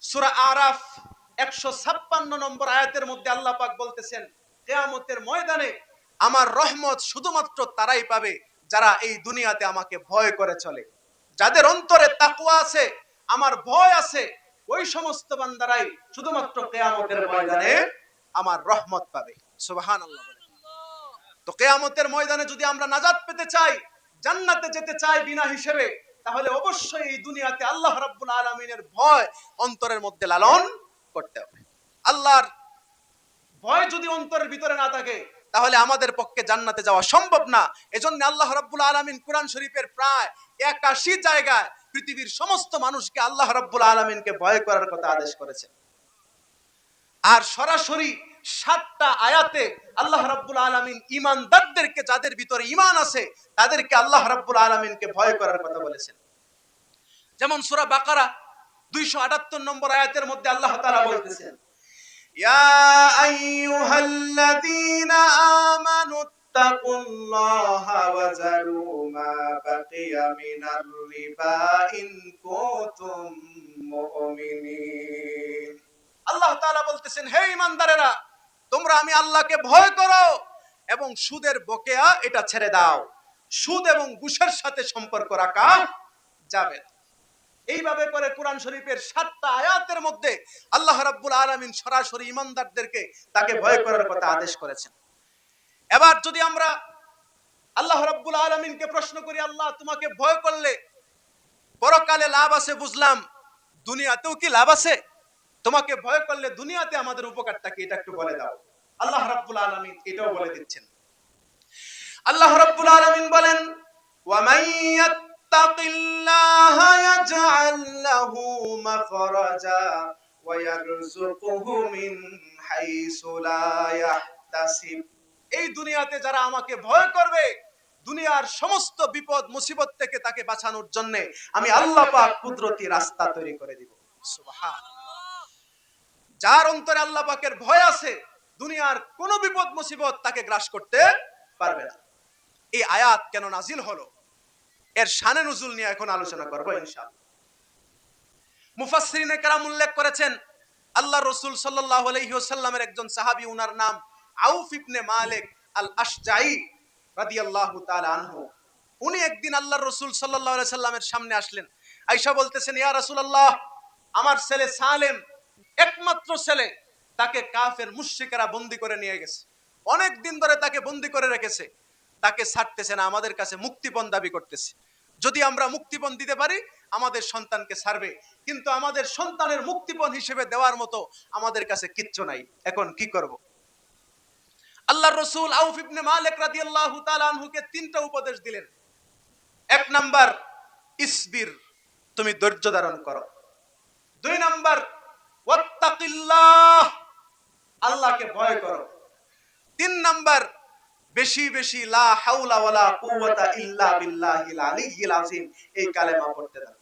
সূরা আরাফ 156 নম্বর আয়াতের মধ্যে আল্লাহ পাক বলতেছেন, কিয়ামতের ময়দানে আমার রহমত শুধুমাত্র তারাই পাবে যারা এই দুনিয়াতে আমাকে ভয় করে চলে, যাদের অন্তরে তাকওয়া আছে, আমার ভয় আছে, ওই সমস্ত বান্দারাই শুধুমাত্র কিয়ামতের ময়দানে আমার রহমত পাবে। সুবহানাল্লাহ। তো কিয়ামতের ময়দানে যদি আমরা নাজাত পেতে চাই, জান্নাতে যেতে চাই বিনা হিসেবে, তাহলে অবশ্যই এই দুনিয়াতে আল্লাহ রাব্বুল আলামিনের ভয় অন্তরের মধ্যে লালন করতে হবে। আল্লাহর ভয় যদি অন্তরের ভিতরে না থাকে, তাহলে আমাদের পক্ষে জান্নাতে যাওয়া সম্ভব না। এজন্য আল্লাহ রাব্বুল আলামিন কুরআন শরীফের প্রায় 81 জায়গায় পৃথিবীর সমস্ত মানুষকে আল্লাহ রাব্বুল আলামিনকে ভয় করার কথা আদেশ করেছেন। আর সরাসরি 7টা আয়াতে আল্লাহ রাব্বুল আলামিন ঈমানদারদেরকে, যাদের ভিতরে ঈমান আছে, তাদেরকে আল্লাহ রাব্বুল আলামিনকে ভয় করার কথা বলেছেন। যেমন সূরা বাকারা 278 নম্বর আয়াতের মধ্যে আল্লাহ তাআলা বলতেছেন, ইয়া আইয়ুহাল্লাযীনা আমানু তাকুল্লাহা ওয়া যারু মা বাকিয়া মিনার রিবা ইন কুনতুম মুমিনিন। আল্লাহ তাআলা বলতেছেন, হে ঈমানদারেরা, তোমরা আমি আল্লাহকে ভয় করো এবং সুদের বকেয়া এটা ছেড়ে দাও। সুদ এবং ঘুষের সাথে সম্পর্ক রাখা যাবে না। এইভাবে করে কোরআন শরীফের 7টা আয়াতের মধ্যে আল্লাহ রাব্বুল আলামিন সরাসরি ঈমানদারদেরকে তাকে ভয় করার কথা আদেশ করেছেন। এবার যদি আমরা আল্লাহ রাব্বুল আলামিনকে প্রশ্ন করি, আল্লাহ তোমাকে ভয় করলে পরকালে লাভ আছে বুঝলাম, দুনিয়াতেও কি লাভ আছে? তোমাকে ভয় করলে দুনিয়াতে আমাদের উপকারটা কি, এটা একটু বলে দাও। আল্লাহ রাব্বুল আলামিন এটাও বলে দিচ্ছেন। আল্লাহ রাব্বুল আলামিন বলেন, ওয়া মান ইয়াত্তাকিল্লাহা ইয়াজআল লাহু মাখরাজা ওয়া ইয়ারযুকুহু মিন হাইসু লা ইয়াহতাসিব। এই দুনিয়াতে যারা আমাকে ভয় করবে, দুনিয়ার সমস্ত বিপদ মুসিবত থেকে তাকে বাঁচানোর জন্য আমি আল্লাহ পাক কুদরতি রাস্তা তৈরি করে দিব। সুবহানাল্লাহ। যার অন্তরে আল্লাহ পাকের ভয় আছে, দুনিয়ার কোন বিপদ মুসিবত তাকে গ্রাস করতে পারবে না। এই আয়াত কেন নাজিল হলো, এর শানে নুজুল নিয়ে এখন আলোচনা করব ইনশাআল্লাহ। মুফাসসিরিনে কেরাম উল্লেখ করেছেন, আল্লাহ রাসূল সাল্লাল্লাহু আলাইহি ওয়াসাল্লামের একজন সাহাবী, উনার নাম আউফ ইবনে মালিক আল আশজাঈ রাদিয়াল্লাহু তাআলা আনহু। উনি একদিন আল্লাহর রাসূল সাল্লাল্লাহু আলাইহি সাল্লামের সামনে আসলেন। আয়েশা বলতেছেন, ইয়া রাসূলুল্লাহ, আমার ছেলে সালেম, একমাত্র ছেলে, তাকে কাফের মুশরিকরা বন্দী করে নিয়ে গেছে। অনেক দিন ধরে তাকে বন্দী করে রেখেছে, তাকে ছাড়তেছে না, আমাদের কাছে মুক্তিপণ দাবি করতেছে। যদি আমরা মুক্তিপণ দিতে পারি আমাদের সন্তানকে ছাড়বে, কিন্তু আমাদের সন্তানের মুক্তিপণ হিসেবে দেওয়ার মতো আমাদের কাছে কিচ্ছু নাই। এখন কি করব? আল্লাহর রাসূল আউফ ইবনে মালিক রাদিয়াল্লাহু তাআলা আনহুকে 3টা উপদেশ দিলেন। 1 নাম্বার, ইসবির, তুমি ধৈর্য ধারণ করো। 2 নাম্বার, ওয়াত্তাকিল্লাহ, আল্লাহকে ভয় করো। 3 নাম্বার, বেশি বেশি লা হাওলা ওয়ালা কুওয়াতা ইল্লা বিল্লাহিল আলিয়্যিল আযীম, এই কালেমা পড়তে দাও।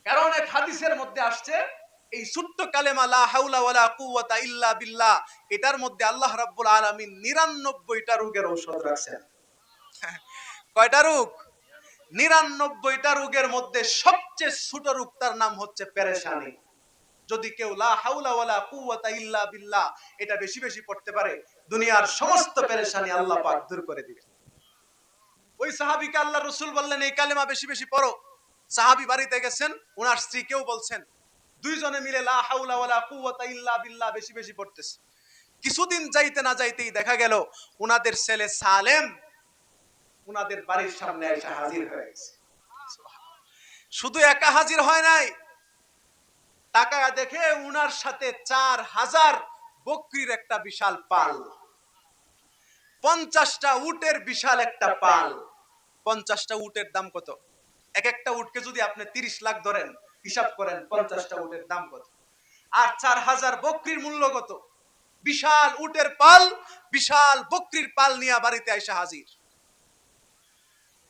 কারণ এক হাদিসের মধ্যে আসছে, এই ছোট্ট কালেমা লা হাওলা ওয়ালা কুওয়াতা ইল্লা বিল্লাহ, এটার মধ্যে আল্লাহ রাব্বুল আলামিন 99টা রোগের ঔষধ রাখছেন। কয়টা রোগ? 99টা রোগের মধ্যে সবচেয়ে ছোট রোগ, তার নাম হচ্ছে পেরেশানি। যদি কেউ লা হাওলা ওয়ালা কুওয়াতা ইল্লা বিল্লাহ এটা বেশি বেশি পড়তে পারে, দুনিয়ার সমস্ত পেরেশানি আল্লাহ পাক দূর করে দিবেন। ওই সাহাবীকে আল্লাহ রাসূল বললেন, এই কালেমা বেশি বেশি পড়ো। সাহাবী বাড়িতে গেছেন, ওনার স্ত্রীকেও বলছেন, দুইজনে মিলে লা হাওলা ওয়ালা কুওয়াতা ইল্লা বিল্লাহ বেশি বেশি পড়তেছে। কিছুদিন যাইতে না যাইতেই দেখা গেল ওনাদের ছেলে সালেম ওনাদের বাড়ির সামনে এসে হাজির হয়ে গেছে। শুধু একা হাজির হয় নাই, তাকায়া দেখে উনার সাথে 4000 বকরির একটা বিশাল পাল, 50টা উটের বিশাল একটা পাল। 50টা উটের দাম কত? এক একটা উটকে যদি আপনি 30 লাখ ধরেন, হিসাব করেন 50টা উটের দাম কত, আর 4000 বকরির মূল্য কত। বিশাল উটের পাল, বিশাল বকরির পাল নিয়ে বাড়িতে আইসা হাজির।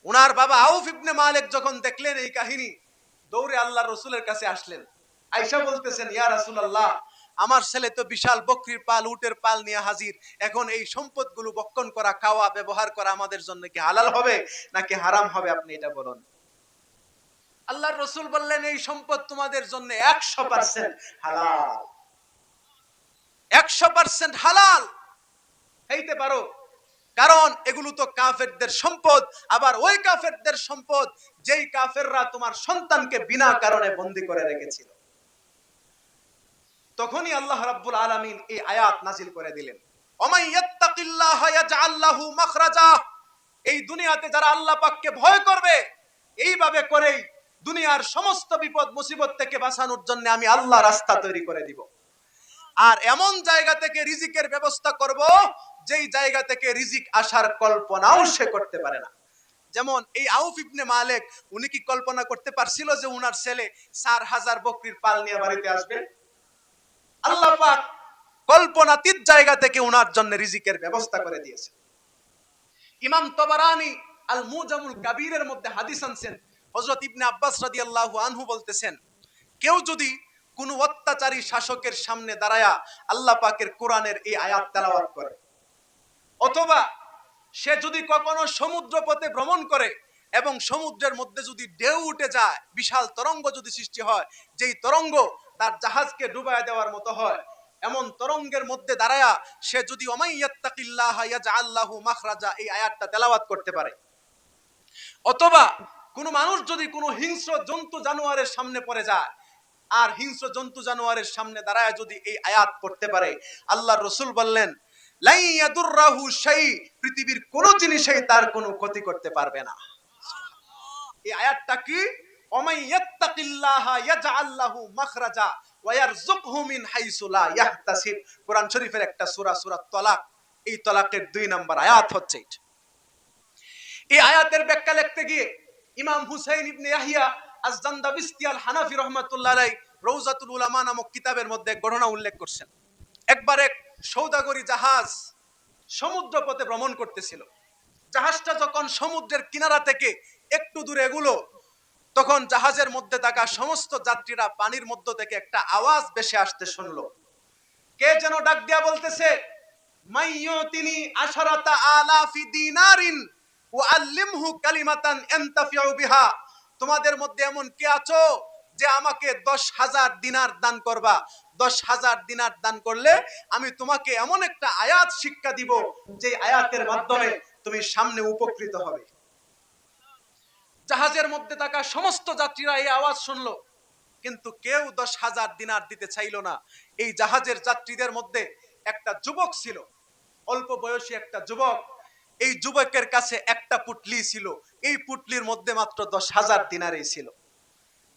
উনার বাবা আউফ ইবনে মালিক যখন দেখলেন এই কাহিনী, দৌড়ে আল্লাহর রাসূলের কাছে আসলেন। আয়েশা বলতেছেন, ইয়া রাসূলুল্লাহ, আমার ছেলে তো বিশাল বকরির পাল, উটের পাল নিয়ে হাজির। এখন এই সম্পদগুলো বক্ষণ করা, খাওয়া, ব্যবহার করা আমাদের জন্য কি হালাল হবে নাকি হারাম হবে, আপনি এটা বলুন। আল্লাহর রাসূল বললেন, এই সম্পদ তোমাদের জন্য 100% হালাল। 100% হালাল হইতে পারো, কারণ এগুলো তো কাফেরদের সম্পদ। আবার ওই কাফেরদের সম্পদ যেই কাফেররা তোমার সন্তানকে বিনা কারণে বন্দী করে রেখেছিল। তখনই আল্লাহ রাব্বুল আলামিন এই আয়াত নাজিল করে দিলেন, ওমাই ইয়াত্তাকিল্লাহা ইয়াজআল লাহু মাখরাজা। এই দুনিয়াতে যারা আল্লাহ পাককে ভয় করবে, এইভাবে করেই দুনিয়ার সমস্ত বিপদ মুসিবত থেকে বাঁচানোর জন্য আমি আল্লাহ রাস্তা তৈরি করে দিব। আর এমন জায়গা থেকে রিজিকের ব্যবস্থা করব যেই জায়গা থেকে রিজিক আসার কল্পনাও সে করতে পারে না। যেমন এই আউফ ইবনে মালিক, উনি কি কল্পনা করতে পারছিল যে উনার ছেলে 4000 বকরির পাল নিয়ে বাড়িতে আসবে? আল্লাহ পাক কল্পনাতীত জায়গা থেকে উনার জন্য রিজিকের ব্যবস্থা করে দিয়েছে। ইমাম তবরানী আল মুজামুল কাবীরের মধ্যে হাদিস আনছেন, হযরত ইবনে আব্বাস রাদিয়াল্লাহু আনহু বলতেছেন, কেউ যদি কোন অত্যাচারী শাসকের সামনে দাঁড়ায়া আল্লাহ পাকের কোরআনের এই আয়াত তেলাওয়াত করে, অথবা সে যদি কখনো সমুদ্র পথে ভ্রমণ করে এবং সমুদ্রের মধ্যে যদি ঢেউ উঠে যায়, বিশাল তরঙ্গ যদি সৃষ্টি হয়, যেই তরঙ্গ তার জাহাজকে ডুবাইয়া দেওয়ার মতো হয়, এমন তরঙ্গের মধ্যে দাঁড়ায়া সে যদি ওমাইয়াত্তাকিল্লাহ ইয়াজআল লাহু মাখরাজা এই আয়াতটা তেলাওয়াত করতে পারে, অথবা কোন মানুষ যদি কোনো হিংস্র জন্তু জানোয়ারের সামনে পড়ে যায় আর হিংস্র জন্তু জানোয়ারের সামনে দাঁড়ায় যদি এই আয়াত পড়তে পারে, আল্লাহর রাসূল বললেন লাই ইয়াদুররাহু শাই, পৃথিবীর কোন জিনিসই তার কোনো ক্ষতি করতে পারবে না। এই আয়াতটা কি? ওমাইয়াত্তাকিল্লাহা ইয়াজআল লাহু মাখরাজা ওয়া ইয়ারযুকহু মিন হাইসু লা ইয়াহতাসিব। কোরআন শরীফের একটা সূরা, সূরা তালাক, এই তালাকের 2 নম্বর আয়াত হচ্ছে এটা। এই আয়াতের ব্যাখ্যা লিখতে গিয়ে ইমাম হুসাইন ইবনে ইয়াহইয়া আজ-জান্দাবিস্তি আল হানাফি রাহমাতুল্লাহ আলাইহি রওজাতুল উলামা নামক কিতাবের মধ্যে ঘটনা উল্লেখ করছেন। একবার এক সওদাগরি জাহাজ সমুদ্র পথে ভ্রমণ করতেছিল। জাহাজটা যখন সমুদ্রের কিনারা থেকে একটু দূরে এগুলো, তখন জাহাজের মধ্যে থাকা সমস্ত যাত্রীরা পানির মধ্য থেকে একটা আওয়াজ ভেসে আসতে শুনলো। কে যেন ডাক দিয়া বলতেছে, মাইয়ুতিনি আশারাতা আলাফি দিনারিন ওয়াল্লিমহু কালিমাতান আনতাফিউ বিহা। তোমাদের মধ্যে এমন কে আছো যে আমাকে 10,000 দিনার দান করবা? 10,000 দিনার দান করলে আমি তোমাকে এমন একটা আয়াত শিক্ষা দিব যে আয়াতের মাধ্যমে তুমি সামনে উপকৃত হবে। জাহাজের মধ্যে থাকা সমস্ত যাত্রীরা এই আওয়াজ শুনলো, কিন্তু কেউ 10,000 দিনার দিতে চাইল না। এই জাহাজের যাত্রীদের মধ্যে একটা যুবক ছিল, অল্প বয়সী একটা যুবক। এই যুবকের কাছে একটা পুটলি ছিল, এই পুটলির মধ্যে মাত্র 10,000 দিনারই ছিল।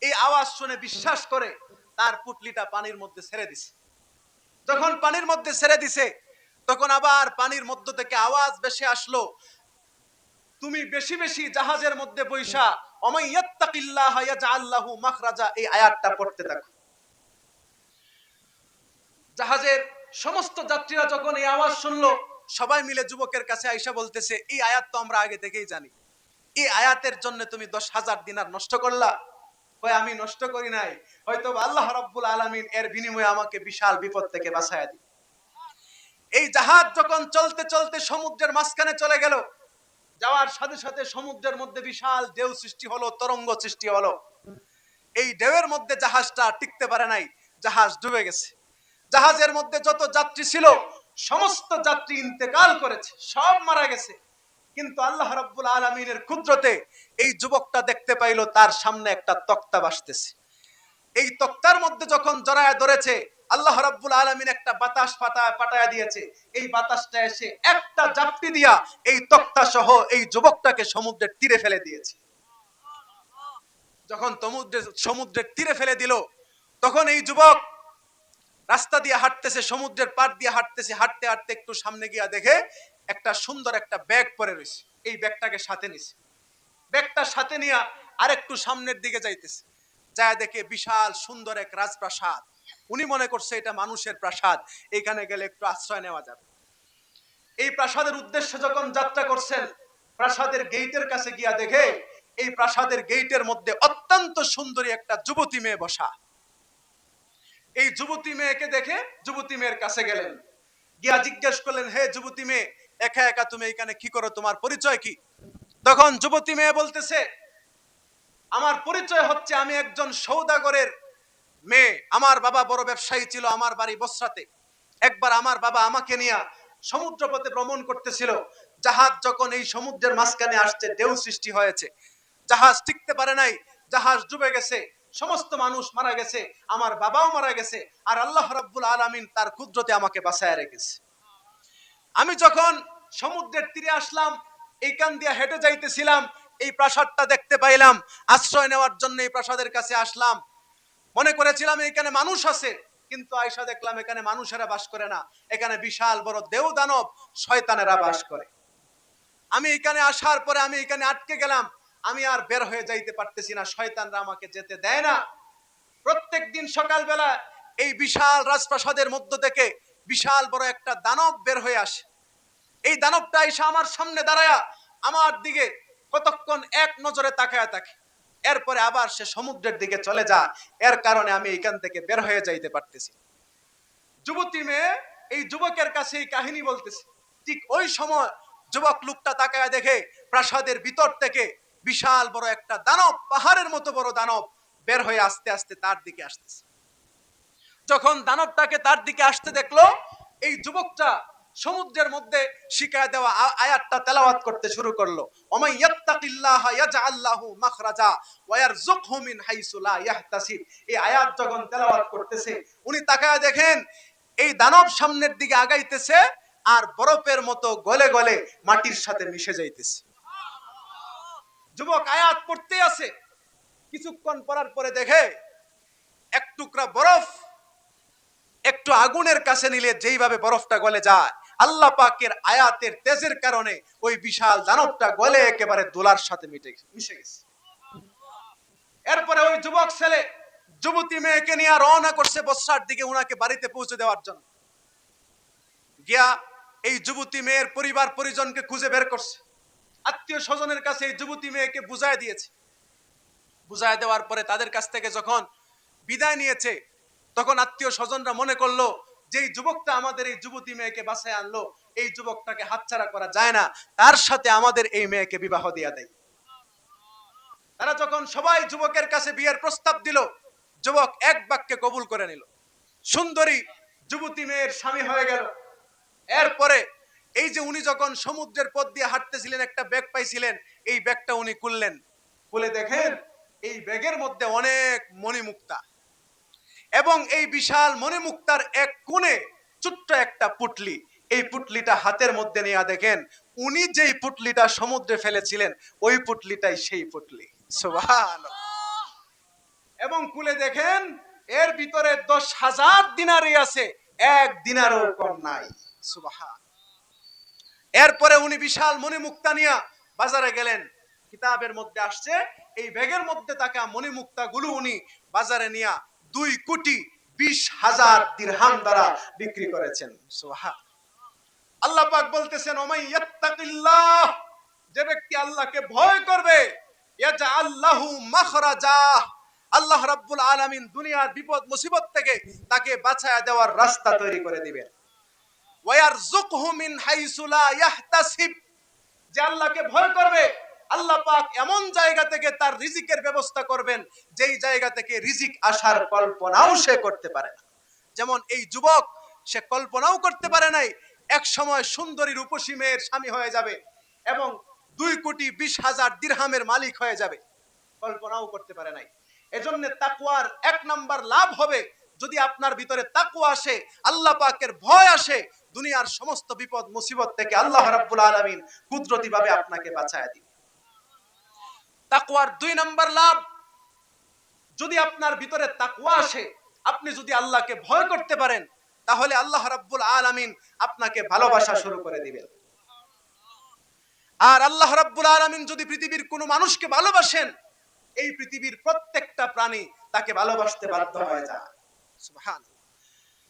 এই আওয়াজ শুনে বিশ্বাস করে তার পুটলিটা পানির মধ্যে ছেড়ে দিছে। যখন পানির মধ্যে ছেড়ে দিছে, তখন আবার পানির মধ্য থেকে আওয়াজ ভেসে আসলো, তুমি বেশি বেশি জাহাজের মধ্যে বৈশা ওমাইয়াত্তাকিল্লাহা ইয়াজআল লাহু মাখরাজা এই আয়াতটা পড়তে থাকো। জাহাজের সমস্ত যাত্রীরা যখন এই আওয়াজ শুনলো, সবাই মিলে যুবকের কাছে আইসা বলতেছে, এই আয়াত তো আমরা আগে থেকেই জানি, এই আয়াতের জন্য তুমি 10,000 দিনার নষ্ট করলা। কয় আমি নষ্ট করি নাই, হয়তো আল্লাহ রাব্বুল আলামিন এর বিনিময়ে আমাকে বিশাল বিপদ থেকে বাঁচায়া দিবে। এই জাহাজ যখন চলতে চলতে সমুদ্রের মাঝখানে চলে গেল, যাওয়ার সাথে সাথে সমুদ্রের মধ্যে বিশাল ঢেউ সৃষ্টি হলো, তরঙ্গ সৃষ্টি হলো। এই ঢেউয়ের মধ্যে জাহাজটা টিকতে পারে নাই, জাহাজ ডুবে গেছে। জাহাজের মধ্যে যত যাত্রী ছিল সমস্ত যাত্রী ইন্তেকাল করেছে, সব মারা গেছে। কিন্তু আল্লাহ রাব্বুল আলামিনের কুদরতে এই যুবকটা দেখতে পাইল তার সামনে একটা তক্তা ভাসতেছে। এই তক্তার মধ্যে যখন জড়ায় ধরেছে, আল্লাহ রাব্বুল আলামিন একটা বাতাস পাঠায়া দিয়েছে। এই বাতাসটা এসে একটা জাপটি দিয়া এই তক্তা সহ এই যুবকটাকে সমুদ্রের তীরে ফেলে দিয়েছে। যখন সমুদ্রের তীরে ফেলে দিল, তখন এই যুবক রাস্তা দিয়ে হাঁটতেছে, সমুদ্রের পাড় দিয়ে হাঁটতেছে, হাঁটতে হাঁটতে একটু সামনে গিয়া দেখে একটা সুন্দর একটা ব্যাগ পরে রয়েছে। এই ব্যাগটাকে সাথে নিছে, ব্যাগটা সাথে নিয়ে আরেকটু সামনের দিকে যাইতেছে, যায় দেখে বিশাল সুন্দর এক রাজপ্রাসাদ। উনি মনে করছে এটা মানুষের প্রাসাদ, এখানে গেলে একটু আশ্রয় নেওয়া যাবে। এই প্রাসাদের উদ্দেশ্যে যখন যাত্রা করছেন, প্রাসাদের গেইটের কাছে গিয়া দেখে এই প্রাসাদের গেইটের মধ্যে অত্যন্ত সুন্দরী একটা যুবতী মেয়ে বসা। এই যুবতী মেয়েকে দেখে যুবতী মেয়ের কাছে গেলেন, গিয়া জিজ্ঞেস করলেন, হে যুবতী মেয়ে, একা একা তুমি এখানে কি করো, তোমার পরিচয় কি? তখন যুবতী মেয়ে বলতেছে, আমার পরিচয় হচ্ছে আমি একজন সওদাগরের মেয়ে, আমার বাবা বড় ব্যবসায়ী ছিল, আমার বাড়ি বসরাতে। একবার আমার বাবা আমাকে নিয়ে সমুদ্র পথে ভ্রমণ করতেছিল, জাহাজ যখন এই সমুদ্রের মাঝখানে আসছে, ঢেউ সৃষ্টি হয়েছে, জাহাজ টিকতে পারে নাই, জাহাজ ডুবে গেছে, সমস্ত মানুষ মারা গেছে, আমার বাবাও মারা গেছে, আর আল্লাহ রাব্বুল আলামিন তার কুদরতে আমাকে বাঁচায় রেখেছে। আমি যখন সমুদ্রের তীরে আসলাম, এইখান দিয়ে হেঁটে যাইতেছিলাম, এই প্রাসাদটা দেখতে পাইলাম, আশ্রয় নেওয়ার জন্য এই প্রাসাদের কাছে আসলাম। মনে করেছিলাম এখানে মানুষ আছে, কিন্তু আয়সা দেখলাম এখানে মানুষেরা বাস করে না, এখানে বিশাল বড় দেও দানব শয়তানেরা বাস করে। আমি এখানে আসার পরে আমি এখানে আটকে গেলাম, আমি আর বের হয়ে যাইতে পারতেছি না, শয়তানরা আমাকে যেতে দেয় না। প্রত্যেক দিন সকালবেলা এই বিশাল রাজপ্রাসাদের মধ্য থেকে বিশাল বড় একটা দানব বের হয়ে আসে। এই দানবটা এসে আমার সামনে দাঁড়ায়া আমার দিকে কতক্ষণ এক নজরে তাকায়া থাকে, এরপরে আবার সে সমুদ্রের দিকে চলে যায়। এর কারণে আমি এখান থেকে বের হয়ে যাইতে পারতেছি। যুবতী মেয়ে এই যুবকের কাছে এই কাহিনী বলতেছে। ঠিক ওই সময় যুবক লোকটা তাকায় দেখে প্রাসাদের ভিতর থেকে বিশাল বড় একটা দানব, পাহাড়ের মতো বড় দানব বের হয়ে আস্তে আস্তে তার দিকে আসতেছে। যখন দানবটাকে তার দিকে আসতে দেখলো, এই যুবকটা সমুদ্রের মধ্যে শিখায় দেওয়া আয়াতটা তেলাওয়াত করতে শুরু করলো, ওমাই ইয়াত্তাকিল্লাহা ইয়াজআল লাহু মাখরাজা ওয়া ইয়ারযুকহু মিন হাইসু লা ইয়াহতাসিব। এই আয়াত যখন তেলাওয়াত করতেছে, উনি তাকায় দেখেন এই দানব সামনের দিকে আগাইতেছে আর বরফের মতো গলে গলে মাটির সাথে মিশে যাইতেছে। যুবক আয়াত পড়তে আছে, কিছুক্ষণ পড়ার পরে দেখে এক টুকরা বরফ একটু আগুনের কাছে নিলে যেইভাবে বরফটা গলে যায়, আল্লাহ পাকের আয়াতের তেজের কারণে ওই বিশাল দানবটা গলে একেবারে দোলার সাথে মিশে গেছে। এরপরে ওই যুবক ছেলে যুবতী মেয়েকে নিয়ে রওনা করছে বসরার দিকে, উনাকে বাড়িতে পৌঁছে দেওয়ার জন্য। গিয়া এই যুবতী মেয়ের পরিবার পরিজনকে খুঁজে বের করছে, আত্মীয় স্বজনের কাছে এই যুবতী মেয়েকে বুঝায় দিয়েছে। বুঝায় দেওয়ার পরে তাদের কাছ থেকে যখন বিদায় নিয়েছে, তখন আত্মীয় স্বজনরা মনে করলো যে এই যুবকটা আমাদের এই যুবতী মেয়েকে বাসায় আনলো, এই যুবকটাকে হাতছাড়া করা যায় না, তার সাথে আমাদের এই মেয়েকে বিবাহ দিয়া দেয়। তারা যখন সবাই যুবকের কাছে বিয়ের প্রস্তাব দিল, যুবক এক বাক্যে কবুল করে নিল। সুন্দরী যুবতী মেয়ের স্বামী হয়ে গেল। এরপরে এই যে উনি যখন সমুদ্রের পথ দিয়ে হাঁটতেছিলেন, একটা ব্যাগ পাইছিলেন, এই ব্যাগটা উনি খুললেন। খুলে দেখেন এই ব্যাগের মধ্যে অনেক মণিমুক্তা, এবং এই বিশাল মণিমুক্তার এক কোণে ছোট্ট একটা পুটলি। এই পুটলিটা হাতের মধ্যে নিয়ে দেখেন উনি যেই পুটলিটা সমুদ্রে ফেলেছিলেন ওই পুটলিটাই সেই পুটলি। সুবহানাল্লাহ। এবং খুলে দেখেন এর ভিতরে 10,000 দিনারই আছে, এক দিনারও কম নাই। সুবহান। এরপরে উনি বিশাল মণিমুক্তা নিয়ে বাজারে গেলেন। কিতাবের মধ্যে আসছে এই ব্যাগের মধ্যে থাকা মণিমুক্তা গুলো উনি বাজারে নিয়ে 2,20,000 দিরহাম দ্বারা বিক্রি করেছেন। সুবহান। আল্লাহ পাক বলতেছেন ওমাই ইয়াত্তাকিল্লাহ, যে ব্যক্তি আল্লাহকে ভয় করবে, ইয়াজআল লাহু মাখরাজা, আল্লাহ রাব্বুল আলামিন দুনিয়ার বিপদ মুসিবত থেকে তাকে বাঁচায়া দেওয়ার রাস্তা তৈরি করে দিবেন। ওয়া ইয়ারযুকহু মিন হাইসু লা ইয়াহতাসিব, যে আল্লাহকে ভয় করবে আল্লাহ পাক এমন জায়গা থেকে তার রিজিকের ব্যবস্থা করবেন যেই জায়গা থেকে রিজিক আসার কল্পনাও সে করতে পারে না। যেমন এই যুবক, সে কল্পনাও করতে পারে নাই এক সময় সুন্দরী রূপসী মেয়ের স্বামী হয়ে যাবে এবং 2,20,000 দিরহামের মালিক হয়ে যাবে, কল্পনাও করতে পারে নাই। এজন্য তাকওয়ার এক নাম্বার লাভ হবে যদি আপনার ভিতরে তাকওয়া আসে, আল্লাহ পাকের ভয় আসে, দুনিয়ার সমস্ত বিপদ মুসিবত থেকে আল্লাহ রাব্বুল আলামিন কুদরতিভাবে আপনাকে বাঁচায় দিবেন। তাকওয়ার 2 নাম্বার লাভ, যদি আপনার ভিতরে তাকওয়া আসে, আপনি যদি আল্লাহকে ভয় করতে পারেন, তাহলে আল্লাহ রাব্বুল আলামিন আপনাকে ভালোবাসা শুরু করে দিবেন। আর আল্লাহ রাব্বুল আলামিন যদি পৃথিবীর কোনো মানুষকে ভালোবাসেন, এই পৃথিবীর প্রত্যেকটা প্রাণী তাকে ভালোবাসতে বাধ্য হয়ে যায়। সুবহানাল্লাহ।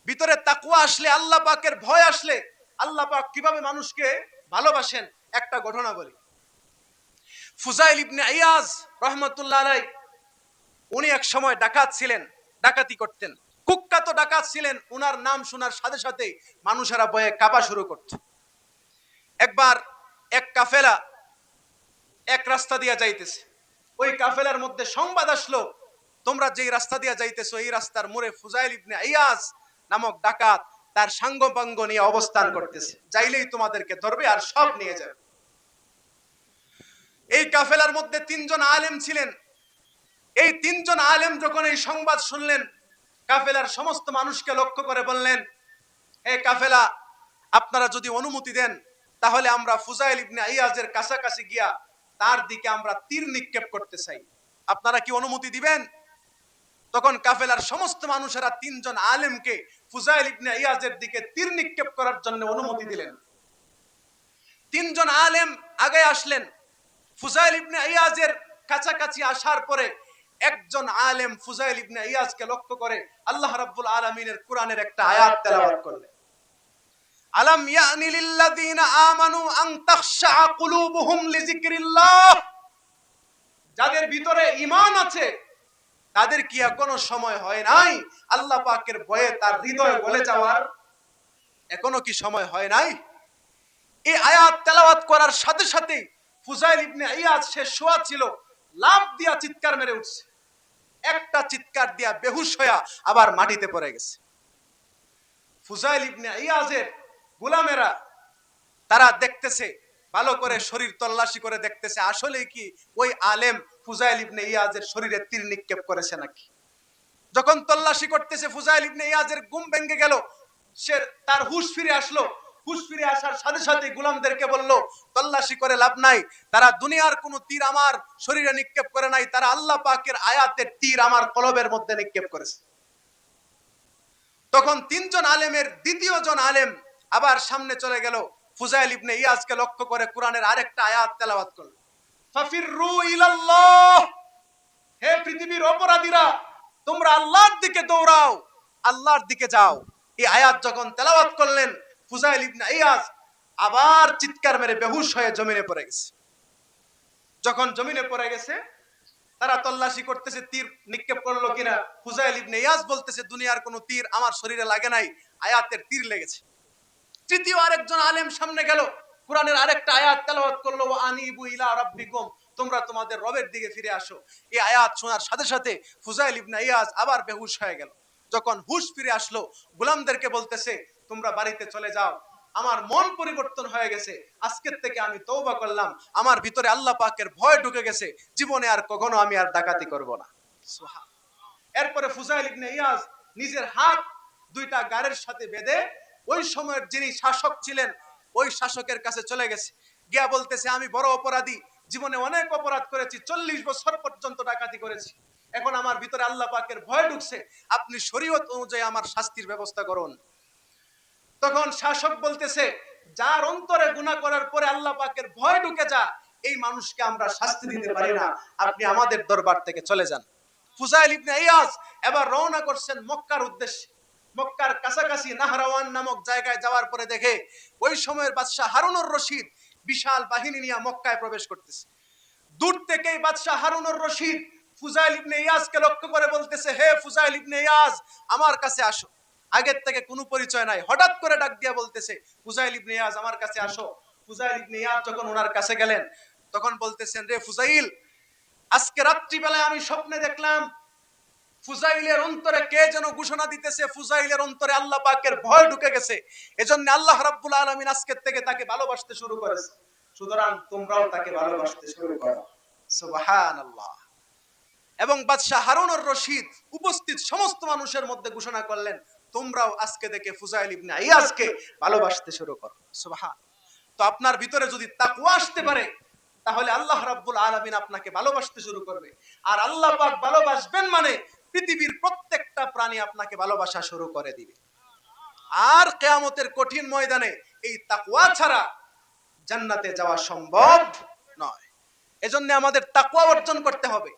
ভিতরে তাকওয়া আসলে, আল্লাহ পাকের ভয় আসলে, আল্লাহ পাক কিভাবে মানুষকে ভালোবাসেন একটা ঘটনা বলি। ফুজাইল ইবনে ইয়াজ রাহমাতুল্লাহ আলাইহি, উনি এক সময় ডাকাত ছিলেন, ডাকাতি করতেন, কুখ্যাত ডাকাত ছিলেন। উনার নাম শোনার সাথে সাথে মানুষেরা ভয়ে কাঁপা শুরু করত। একবার এক কাফেলা এক রাস্তা দিয়া যাইতেছে, ওই কাফেলার মধ্যে সংবাদ আসলো, তোমরা যেই রাস্তা দিয়া যাইতেছো এই রাস্তার মোড়ে ফুজাইল ইবনে ইয়াজ নামক ডাকাত তার সাঙ্গপাঙ্গ নিয়ে অবস্থান করতেছে, চাইলেই তোমাদেরকে ধরবে আর সব নিয়ে যাবে। এই কাফেলার মধ্যে 3 জন আলেম ছিলেন। এই 3 জন আলেম যখন এই সংবাদ শুনলেন, কাফেলার সমস্ত মানুষকে লক্ষ্য করে বললেন, হে কাফেলা, আপনারা যদি অনুমতি দেন তাহলে আমরা ফুজাইল ইবনে ইয়াজের কাছাকাছি গিয়া তার দিকে আমরা তীর নিক্ষেপ করতে চাই, আপনারা কি অনুমতি দিবেন? তখন কাফেলার সমস্ত মানুষেরা 3 জন আলেমকে ফুজাইল ইবনে ইয়াজের দিকে তীর নিক্ষেপ করার জন্য অনুমতি দিলেন। 3 জন আলেম আগে আসলেন। ফুজাইল ইবনে ইয়াজের কাছাকাছি আসার পরে একজন আলেম ফুজাইল ইবনে ইয়াজকে লক্ষ্য করে আল্লাহ রাব্বুল আলামিনের কোরআনের একটা আয়াত তেলাওয়াত করলেন, আলাম ইয়ানি লিল্লাযিনা আমানু আন তাখশা কুলুবুহুম লিযিকরিল্লাহ, যাদের ভিতরে ঈমান আছে তাদের কি এখনো সময় হয় নাই আল্লাহ পাকের ভয়ে তার হৃদয় গলে যাওয়ার? এখনো কি সময় হয় নাই? এই আয়াত তেলাওয়াত করার সাথে সাথে ফুজাইল ইবনে ইয়াজ সে শোয়া ছিল, লাফ দিয়া চিৎকার মেরে উঠছে, একটা চিৎকার দিয়া বেহুশ হইয়া আবার মাটিতে পড়ে গেছে। ফুজাইল ইবনে ইয়াজের গোলামেরা তারা দেখতেছে, ভালো করে শরীর তল্লাশি করে দেখতেছে আসলে কি ওই আলেম ফুজাইল ইবনে ইয়াজের শরীরে তীর নিক্ষেপ করেছে নাকি। যখন তল্লাশি করতেছে ফুজাইল ইবনে ইয়াজের ঘুম ভেঙে গেল, সে তার হুঁশ ফিরে আসলো। হুঁশ ফিরে আসার সাথে সাথে গোলামদেরকে বলল, তল্লাশি করে লাভ নাই, তারা দুনিয়ার কোনো তীর আমার শরীরে নিক্ষেপ করে নাই, তারা আল্লাহ পাকের আয়াতের তীর আমার কলবের মধ্যে নিক্ষেপ করেছে। তখন তিনজন আলেমের দ্বিতীয় জন আলেম আবার সামনে চলে গেল, ফুজাইল ইবনে ইয়াজকে লক্ষ্য করে কোরআনের আরেকটা আয়াত তেলাওয়াত করল, ফাফিররু ইলাল্লাহ, হে পৃথিবীর অপরাধীরা তোমরা আল্লাহর দিকে দৌড়াও, আল্লাহর দিকে যাও। এই আয়াত যখন তেলাওয়াত করলেন, ফুজাইল ইবনে ইয়াজ আবার চিৎকার মেরে বেহুশ হয়ে জমিনে পড়ে গেছে। যখন জমিনে পড়ে গেছে, তারা তল্লাশি করতেছে তীর নিক্ষেপ করলো কিনা। ফুজাইল ইবনে ইয়াজ বলতেছে, দুনিয়ার কোনো তীর আমার শরীরে লাগে নাই, আয়াতের তীর লেগেছে। তৃতীয় আরেকজন আলেম সামনে গেল, কোরআনের আরেকটা আয়াত তেলাওয়াত করলো, ওয়া আনিবু ইলা রাব্বিকুম, তোমরা তোমাদের রবের দিকে ফিরে আসো। এই আয়াত শোনার সাথে সাথে ফুজাইল ইবনে ইয়াজ আবার বেহুশ হয়ে গেল। যখন হুশ ফিরে আসলো, গোলামদেরকে বলতেছে, তোমরা বাড়িতে চলে যাও, আমার মন পরিবর্তন হয়ে গেছে, আজকের থেকে আমি তওবা করলাম, আমার ভিতরে আল্লাহ পাকের ভয় ঢুকে গেছে, জীবনে আর কখনো আমি আর ডাকাতি করব না। সুবহানাল্লাহ। এরপরে ফুজাইল ইবনে ইয়াজ নিজের হাত দুইটা গাড়ির সাথে বেঁধে ওই সময়ের যিনি শাসক ছিলেন ওই শাসকের কাছে চলে গেছে, গিয়া বলতেছে, আমি বড় অপরাধী, জীবনে অনেক অপরাধ করেছি, 40 বছর পর্যন্ত ডাকাতি করেছি, এখন আমার ভিতরে আল্লাহ পাকের ভয় ঢুকছে, আপনি শরীয়ত অনুযায়ী আমার শাস্তির ব্যবস্থা করুন। তখন শাসক বলতেছে, যার অন্তরে গুনাহ করার পরে আল্লাহ পাকের ভয় ঢুকে যা, এই মানুষকে আমরা শাস্তি দিতে পারি না, আপনি আমাদের দরবার থেকে চলে যান। ফুজাইল ইবনে ইয়াজ এবার রওনা করছেন মক্কার উদ্দেশ্যে। মক্কার কাছাকাছি নাহরাওয়ান নামক জায়গায় যাওয়ার পরে দেখে ওই সময়ের বাদশাহ হারুনুর রশিদ বিশাল বাহিনী নিয়ে মক্কায় প্রবেশ করতেছে। দূর থেকেই বাদশাহ হারুনুর রশিদ ফুজাইল ইবনে ইয়াজকে লক্ষ্য করে বলতেছে, হে ফুজাইল ইবনে ইয়াজ, আমার কাছে আসো। আগের থেকে কোনো পরিচয় নাই, হঠাৎ করে ডাক দিয়া বলতেছে, ফুজাইল ইবনে ইয়াজ আমার কাছে আসো। ফুজাইল ইবনে ইয়াজ যখন ওনার কাছে গেলেন, তখন বলতেছেন, রে ফুজাইল, আজকে রাত্রিবেলায় আমি স্বপ্নে দেখলাম ফুজাইলের অন্তরে কে যেন ঘোষণা দিতেছে, ফুজাইলের অন্তরে আল্লাহ পাকের ভয় ঢুকে গেছে, এজন্য আল্লাহ রাব্বুল আলামিন আজকের থেকে তাকে ভালোবাসতে শুরু করেছে, সুতরাং তোমরাও তাকে ভালোবাসতে শুরু করো। সুবহানাল্লাহ। এবং বাদশাহ হারুনুর রশিদ উপস্থিত সমস্ত মানুষের মধ্যে ঘোষণা করলেন, তোমরাও আজকে থেকে ফুজাইল ইবনে ইয়াজকে ভালোবাসতে শুরু করো। সুবহান। তো আপনার ভিতরে যদি তাকওয়া আসতে পারে, তাহলে আল্লাহ রাব্বুল আলামিন আপনাকে ভালোবাসতে শুরু করবে, আর আল্লাহ পাক ভালোবাসবেন মানে পৃথিবীর প্রত্যেকটা প্রাণী আপনাকে ভালোবাসা শুরু করে দিবে। আর কিয়ামতের কঠিন ময়দানে এই তাকওয়া ছাড়া জান্নাতে যাওয়া সম্ভব নয়। এজন্য আমাদের তাকওয়া অর্জন করতে হবে।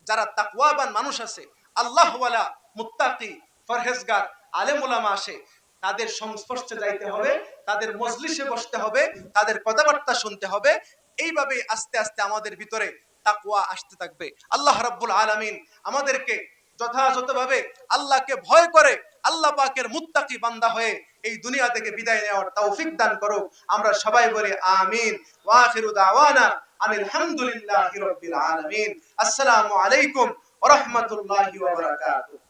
যারা তাকওয়াবান মানুষ আছে, আল্লাহওয়ালা, মুত্তাকি, পরহেজগার আলেম ওলামা আসে, তাদের সংস্পর্শে যাইতে হবে, তাদের মজলিসে বসতে হবে, তাদের কথাবার্তা শুনতে হবে। এইভাবে আস্তে আস্তে আমাদের ভিতরে তাকওয়া আসতে থাকবে। আল্লাহ রাব্বুল আলামিন আমাদেরকে যথাযথভাবে আল্লাহকে ভয় করে আল্লাহ পাকের মুত্তাকি বান্দা হয়ে এই দুনিয়া থেকে বিদায় নেওয়ার তৌফিক দান করুক। আমরা সবাই বলি আমিন। ওয়া আখিরু দাওয়ানা আনিল হামদুলিল্লাহি রাব্বিল আলামিন। আসসালামু আলাইকুম ওয়া রাহমাতুল্লাহি ওয়া বারাকাতুহু।